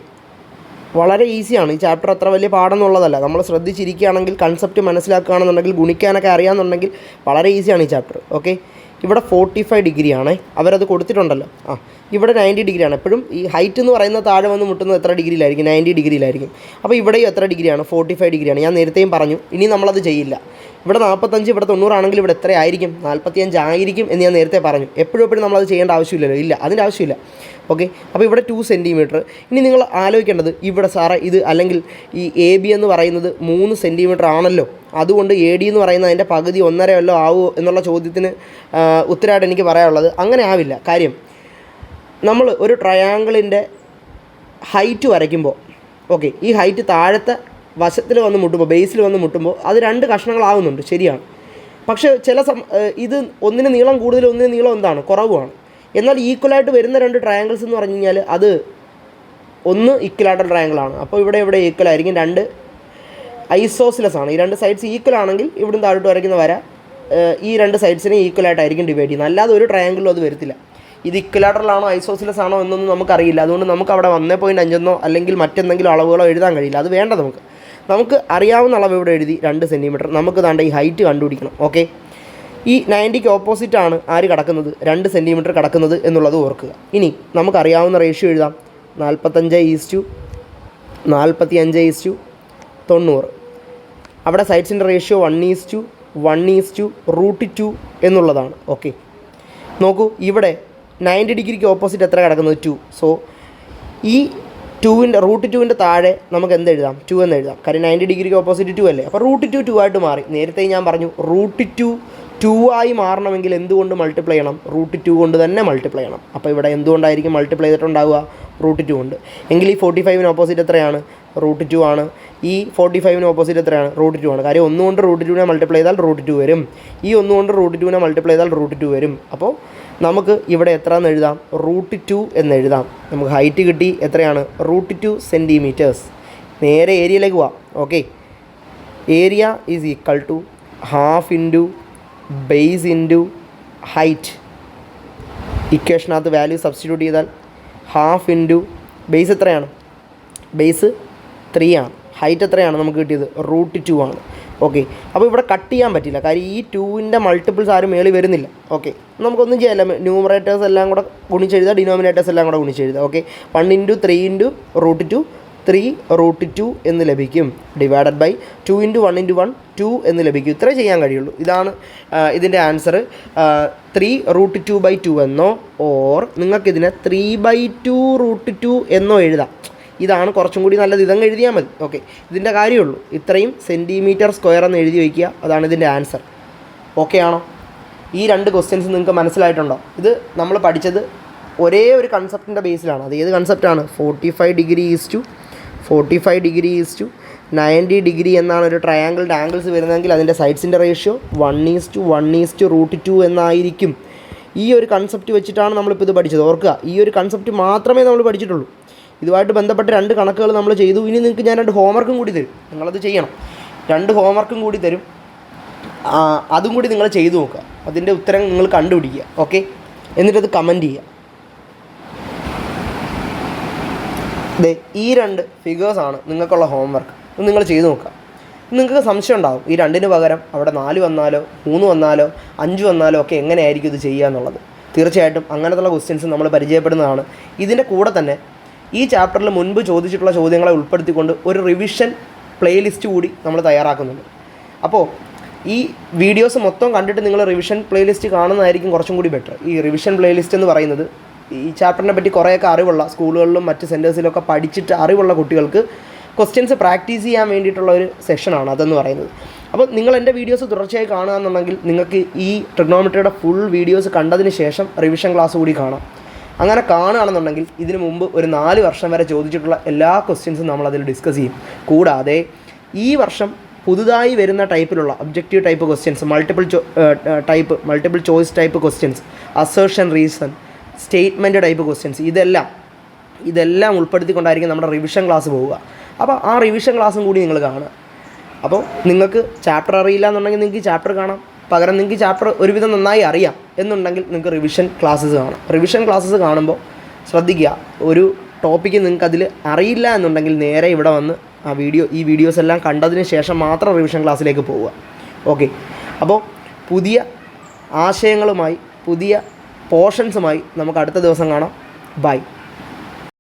വളരെ ഈസിയാണ് ഈ ചാപ്റ്റർ, അത്ര വലിയ പാടെന്നുള്ളതല്ല. നമ്മൾ ശ്രദ്ധിച്ചിരിക്കുകയാണെങ്കിൽ, കൺസെപ്റ്റ് മനസ്സിലാക്കുകയാണെന്നുണ്ടെങ്കിൽ, ഗുണിക്കാനൊക്കെ അറിയാമെന്നുണ്ടെങ്കിൽ വളരെ ഈസിയാണ് ഈ ചാപ്റ്റർ. ഓക്കെ, ഇവിടെ 45 ഡിഗ്രിയാണ്, അവരത് കൊടുത്തിട്ടുണ്ടല്ലോ. ഇവിടെ 90 ഡിഗ്രിയാണ്. എപ്പോഴും ഈ ഹൈറ്റ് എന്ന് പറയുന്ന താഴെ വന്ന് മുട്ടുന്നത് എത്ര ഡിഗ്രിയിലായിരിക്കും? 90 ഡിഗ്രിയിലായിരിക്കും. അപ്പോൾ ഇവിടെയും എത്ര ഡിഗ്രിയാണ്? 45 ഡിഗ്രിയാണ്. ഞാൻ നേരത്തെയും പറഞ്ഞു, ഇനി നമ്മളത് ചെയ്യില്ല. ഇവിടെ 45, ഇവിടെ 90 ആണെങ്കിൽ ഇവിടെ എത്രയായിരിക്കും? 45 ആയിരിക്കും എന്ന് ഞാൻ നേരത്തെ പറഞ്ഞു. എപ്പോഴും നമ്മളത് ചെയ്യേണ്ട ആവശ്യമില്ലല്ലോ. ഇല്ല, അതിൻ്റെ ആവശ്യമില്ല. ഓക്കെ, അപ്പോൾ ഇവിടെ 2 സെൻറ്റിമീറ്റർ. ഇനി നിങ്ങൾ ആലോചിക്കേണ്ടത്, ഇവിടെ സാറേ ഇത് അല്ലെങ്കിൽ ഈ AB എന്ന് പറയുന്നത് 3 സെൻറ്റിമീറ്റർ ആണല്ലോ, അതുകൊണ്ട് AD എന്ന് പറയുന്നത് അതിൻ്റെ പകുതി 1.5 വല്ലോ ആവുമോ എന്നുള്ള ചോദ്യത്തിന് ഉത്തരമായിട്ട് എനിക്ക് പറയാനുള്ളത്, അങ്ങനെ ആവില്ല. കാര്യം, നമ്മൾ ഒരു ട്രയാങ്കിളിൻ്റെ ഹൈറ്റ് വരയ്ക്കുമ്പോൾ, ഓക്കെ, ഈ ഹൈറ്റ് താഴത്തെ വശത്തിൽ വന്ന് മുട്ടുമ്പോൾ, ബേസിൽ വന്ന് മുട്ടുമ്പോൾ അത് 2 കഷ്ണങ്ങളാവുന്നുണ്ട്, ശരിയാണ്. പക്ഷേ ഇത് ഒന്നിന് നീളം കൂടുതൽ, ഒന്നിന് നീളം എന്താണ് കുറവുമാണ്. എന്നാൽ ഈക്വലായിട്ട് വരുന്ന 2 ട്രയാങ്കിൾസ് എന്ന് പറഞ്ഞു കഴിഞ്ഞാൽ അത് ഒന്ന് ഇക്വലാറ്ററൽ ട്രയാങ്കിളാണ്. അപ്പോൾ ഇവിടെ ഈക്വൽ ആയിരിക്കും. 2 ഐസോസിലസ് ആണ്. ഈ 2 സൈഡ്സ് ഈക്വൽ ആണെങ്കിൽ ഇവിടുന്ന് താഴോട്ട് വരയ്ക്കുന്ന വര ഈ 2 സൈഡ്സിനെ ഈക്വലായിട്ടായിരിക്കും ഡിവൈഡ് ചെയ്യുന്നത്. അല്ലാതെ ഒരു ട്രയാങ്കിളും അത് വരത്തില്ല. ഇത് ഇക്വലാറ്ററൽ ആണോ ഐസോസിലസ് ആണോ എന്നൊന്നും നമുക്കറിയില്ല. അതുകൊണ്ട് നമുക്ക് അവിടെ 1.5 അല്ലെങ്കിൽ മറ്റെന്തെങ്കിലും അളവുകളോ എഴുതാൻ കഴിയില്ല. അത് വേണ്ട. നമുക്ക് അറിയാവുന്ന അളവ് ഇവിടെ എഴുതി 2 സെൻറ്റിമീറ്റർ. നമുക്ക് താണ്ട ഈ ഹൈറ്റ് കണ്ടുപിടിക്കണം. ഓക്കെ, ഈ 90ക്ക് ഓപ്പോസിറ്റാണ് ആര് കിടക്കുന്നത്? 2 സെൻറ്റിമീറ്റർ കിടക്കുന്നത് എന്നുള്ളത് ഓർക്കുക. ഇനി നമുക്കറിയാവുന്ന റേഷ്യോ എഴുതാം. 45:90. അവിടെ സൈഡ്സിൻ്റെ റേഷ്യോ 1:1/√2 എന്നുള്ളതാണ്. ഓക്കെ, നോക്കൂ, ഇവിടെ 90 ഡിഗ്രിക്ക് ഓപ്പോസിറ്റ് എത്ര കിടക്കുന്നത്? 2. സോ ഈ √2ൻ്റെ താഴെ നമുക്ക് എന്തെഴുതാം? 2 എന്ന് എഴുതാം. കാര്യം 90 ഡിഗ്രിക്ക് ഓപ്പോസിറ്റ് 2 അല്ലേ. അപ്പോൾ √2 2 ആയിട്ട് മാറി. നേരത്തെ ഞാൻ പറഞ്ഞു √2 2 ആയി മാറണമെങ്കിൽ എന്തുകൊണ്ട് മൾട്ടിപ്ലൈ ചെയ്യണം? √2 കൊണ്ട് തന്നെ മൾട്ടിപ്ലൈ ചെയ്യണം. അപ്പോൾ ഇവിടെ എന്തുകൊണ്ടായിരിക്കും മൾട്ടിപ്ലൈ ചെയ്തിട്ടുണ്ടാവുക? √2 കൊണ്ട്. എങ്കിൽ ഈ 45ന് ഓപ്പോസിറ്റ് എത്രയാണ്? √2 ആണ്. ഈ 45ന് ഓപ്പോസിറ്റ് എത്രയാണ്? √2 ആണ്. കാര്യം 1 കൊണ്ട് √2നെ മൾട്ടിപ്ലൈ ചെയ്താൽ √2 വരും. ഈ 1 കൊണ്ട് √2നെ മൾട്ടിപ്ലൈ ചെയ്താൽ √2 വരും. അപ്പോൾ നമുക്ക് ഇവിടെ എത്ര എന്ന് എഴുതാം? √2 എന്ന് എഴുതാം. നമുക്ക് ഹൈറ്റ് കിട്ടി. എത്രയാണ്? √2 സെൻറ്റിമീറ്റേഴ്സ്. നേരെ ഏരിയയിലേക്ക് പോവാം. Okay, area is equal to ½ into base into height. ഇക്വേഷനകത്ത് വാല്യൂ സബ്സ്റ്റിറ്റ്യൂട്ട് ചെയ്താൽ ½ ഇൻറ്റു ബേസ് എത്രയാണ്? ബേസ് 3 ആണ്. ഹൈറ്റ് എത്രയാണ് നമുക്ക് കിട്ടിയത്? √2 ആണ്. ഓക്കെ, അപ്പോൾ ഇവിടെ കട്ട് ചെയ്യാൻ പറ്റില്ല. കാര്യം ഈ 2ൻ്റെ മൾട്ടിപ്പിൾസ് ആരും മേളിൽ വരുന്നില്ല. ഓക്കെ, നമുക്കൊന്നും ചെയ്യാല്ല. ന്യൂമറേറ്റേഴ്സ് എല്ലാം കൂടെ ഗുണിച്ചെഴുതുക, ഡിനോമിനേറ്റേഴ്സ് എല്ലാം കൂടെ ഗുണിച്ചെഴുതുക. ഓക്കെ, 1 × 3 × √2 3√2 എന്ന് ലഭിക്കും. ഡിവൈഡഡ് ബൈ 2 × 1 × 1 2 എന്ന് ലഭിക്കും. ഇത്രേ ചെയ്യാൻ കഴിയുള്ളൂ. ഇതാണ് ഇതിൻ്റെ ആൻസർ. 3√2/2 എന്നോ ഓർ നിങ്ങൾക്കിതിനെ 3/2√2 എന്നോ എഴുതാം. ഇതാണ് കുറച്ചും കൂടി നല്ലത്. ഇതങ്ങ് എഴുതിയാൽ മതി. ഓക്കെ, ഇതിൻ്റെ കാര്യമുള്ളൂ. ഇത്രയും സെൻറ്റിമീറ്റർ സ്ക്വയർ എന്ന് എഴുതി വയ്ക്കുക. അതാണ് ഇതിൻ്റെ ആൻസർ. ഓക്കെ ആണോ? ഈ 2 ക്വസ്റ്റ്യൻസ് നിങ്ങൾക്ക് മനസ്സിലായിട്ടുണ്ടോ? ഇത് നമ്മൾ പഠിച്ചത് ഒരേ ഒരു കൺസെപ്റ്റിൻ്റെ ബേസിലാണ്. അത് ഏത് കൺസെപ്റ്റാണ്? 45 ഡിഗ്രി ഈസ് ടു 90 ഡിഗ്രി എന്നാണ് ഒരു ട്രയാങ്കിളിൻ്റെ ആംഗിൾസ് വരുന്നതെങ്കിൽ അതിൻ്റെ സൈഡ്സിൻ്റെ റേഷ്യോ 1:1/√2 എന്നായിരിക്കും. ഈ ഒരു കൺസെപ്റ്റ് വെച്ചിട്ടാണ് നമ്മളിപ്പോൾ ഇത് പഠിച്ചത്. ഓർക്കുക, ഈ ഒരു കൺസെപ്റ്റ് മാത്രമേ നമ്മൾ പഠിച്ചിട്ടുള്ളൂ. ഇതുമായിട്ട് ബന്ധപ്പെട്ട് 2 കണക്കുകൾ നമ്മൾ ചെയ്തു. ഇനി നിങ്ങൾക്ക് ഞാൻ 2 ഹോംവർക്കും കൂടി തരും. നിങ്ങളത് ചെയ്യണം. 2 ഹോംവർക്കും കൂടി തരും. അതും കൂടി നിങ്ങൾ ചെയ്തു നോക്കുക. അതിൻ്റെ ഉത്തരം നിങ്ങൾ കണ്ടുപിടിക്കുക. ഓക്കെ, എന്നിട്ടത് കമൻറ്റ് ചെയ്യുക. ഈ 2 ഫിഗേഴ്സാണ് നിങ്ങൾക്കുള്ള ഹോംവർക്ക്. നിങ്ങൾ ചെയ്തു നോക്കുക. നിങ്ങൾക്ക് സംശയം ഉണ്ടാകും, ഈ 2ന് പകരം അവിടെ 4 വന്നാലോ 3 വന്നാലോ 5 വന്നാലോ ഒക്കെ എങ്ങനെയായിരിക്കും ഇത് ചെയ്യുക എന്നുള്ളത്. തീർച്ചയായിട്ടും അങ്ങനത്തുള്ള ക്വസ്റ്റ്യൻസ് നമ്മൾ പരിചയപ്പെടുന്നതാണ്. ഇതിൻ്റെ കൂടെ തന്നെ ഈ ചാപ്റ്ററിൽ മുൻപ് ചോദിച്ചിട്ടുള്ള ചോദ്യങ്ങളെ ഉൾപ്പെടുത്തിക്കൊണ്ട് ഒരു റിവിഷൻ പ്ലേലിസ്റ്റ് കൂടി നമ്മൾ തയ്യാറാക്കുന്നുണ്ട്. അപ്പോൾ ഈ വീഡിയോസ് മൊത്തം കണ്ടിട്ട് നിങ്ങൾ റിവിഷൻ പ്ലേലിസ്റ്റ് കാണുന്നതായിരിക്കും കുറച്ചും കൂടി ബെറ്റർ. ഈ റിവിഷൻ പ്ലേലിസ്റ്റ് എന്ന് പറയുന്നത് ഈ ചാപ്റ്ററിനെ പറ്റി കുറേയൊക്കെ അറിവുള്ള സ്കൂളുകളിലും മറ്റ് സെൻറ്റേഴ്സിലൊക്കെ പഠിച്ചിട്ട് അറിവുള്ള കുട്ടികൾക്ക് ക്വസ്റ്റ്യൻസ് പ്രാക്ടീസ് ചെയ്യാൻ വേണ്ടിയിട്ടുള്ള ഒരു സെഷനാണ് അതെന്ന് പറയുന്നത്. അപ്പോൾ നിങ്ങൾ എൻ്റെ വീഡിയോസ് തുടർച്ചയായി കാണുക എന്നുണ്ടെങ്കിൽ നിങ്ങൾക്ക് ഈ ട്രിഗ്നോമെട്രിയുടെ ഫുൾ വീഡിയോസ് കണ്ടതിന് ശേഷം റിവിഷൻ ക്ലാസ് കൂടി കാണാം. അങ്ങനെ കാണുകയാണെന്നുണ്ടെങ്കിൽ ഇതിനു മുമ്പ് ഒരു 4 വർഷം വരെ ചോദിച്ചിട്ടുള്ള എല്ലാ ക്വസ്റ്റ്യൻസും നമ്മളതിൽ ഡിസ്കസ് ചെയ്യും. കൂടാതെ ഈ വർഷം പുതുതായി വരുന്ന ടൈപ്പിലുള്ള objective type questions, multiple choice type questions, assertion reason, statement type questions, ഇതെല്ലാം ഉൾപ്പെടുത്തിക്കൊണ്ടായിരിക്കും നമ്മുടെ റിവിഷൻ ക്ലാസ് പോവുക. അപ്പോൾ ആ റിവിഷൻ ക്ലാസ്സും കൂടി നിങ്ങൾ കാണുക. അപ്പോൾ നിങ്ങൾക്ക് ചാപ്റ്റർ അറിയില്ല എന്നുണ്ടെങ്കിൽ നിങ്ങൾക്ക് ഈ ചാപ്റ്റർ കാണാം. പകരം നിങ്ങൾക്ക് ചാപ്റ്റർ ഒരുവിധം നന്നായി അറിയാം എന്നുണ്ടെങ്കിൽ നിങ്ങൾക്ക് റിവിഷൻ ക്ലാസ്സസ് കാണാം. റിവിഷൻ ക്ലാസ്സസ് കാണുമ്പോൾ ശ്രദ്ധിക്കുക, ഒരു ടോപ്പിക്ക് നിങ്ങൾക്കതിൽ അറിയില്ല എന്നുണ്ടെങ്കിൽ നേരെ ഇവിടെ വന്ന് ഈ വീഡിയോസ് എല്ലാം കണ്ടതിന് ശേഷം മാത്രം റിവിഷൻ ക്ലാസ്സിലേക്ക് പോവുക. ഓക്കെ, അപ്പോൾ പുതിയ ആശയങ്ങളുമായി പുതിയ പോർഷൻസുമായി നമുക്ക് അടുത്ത ദിവസം കാണാം. ബൈ.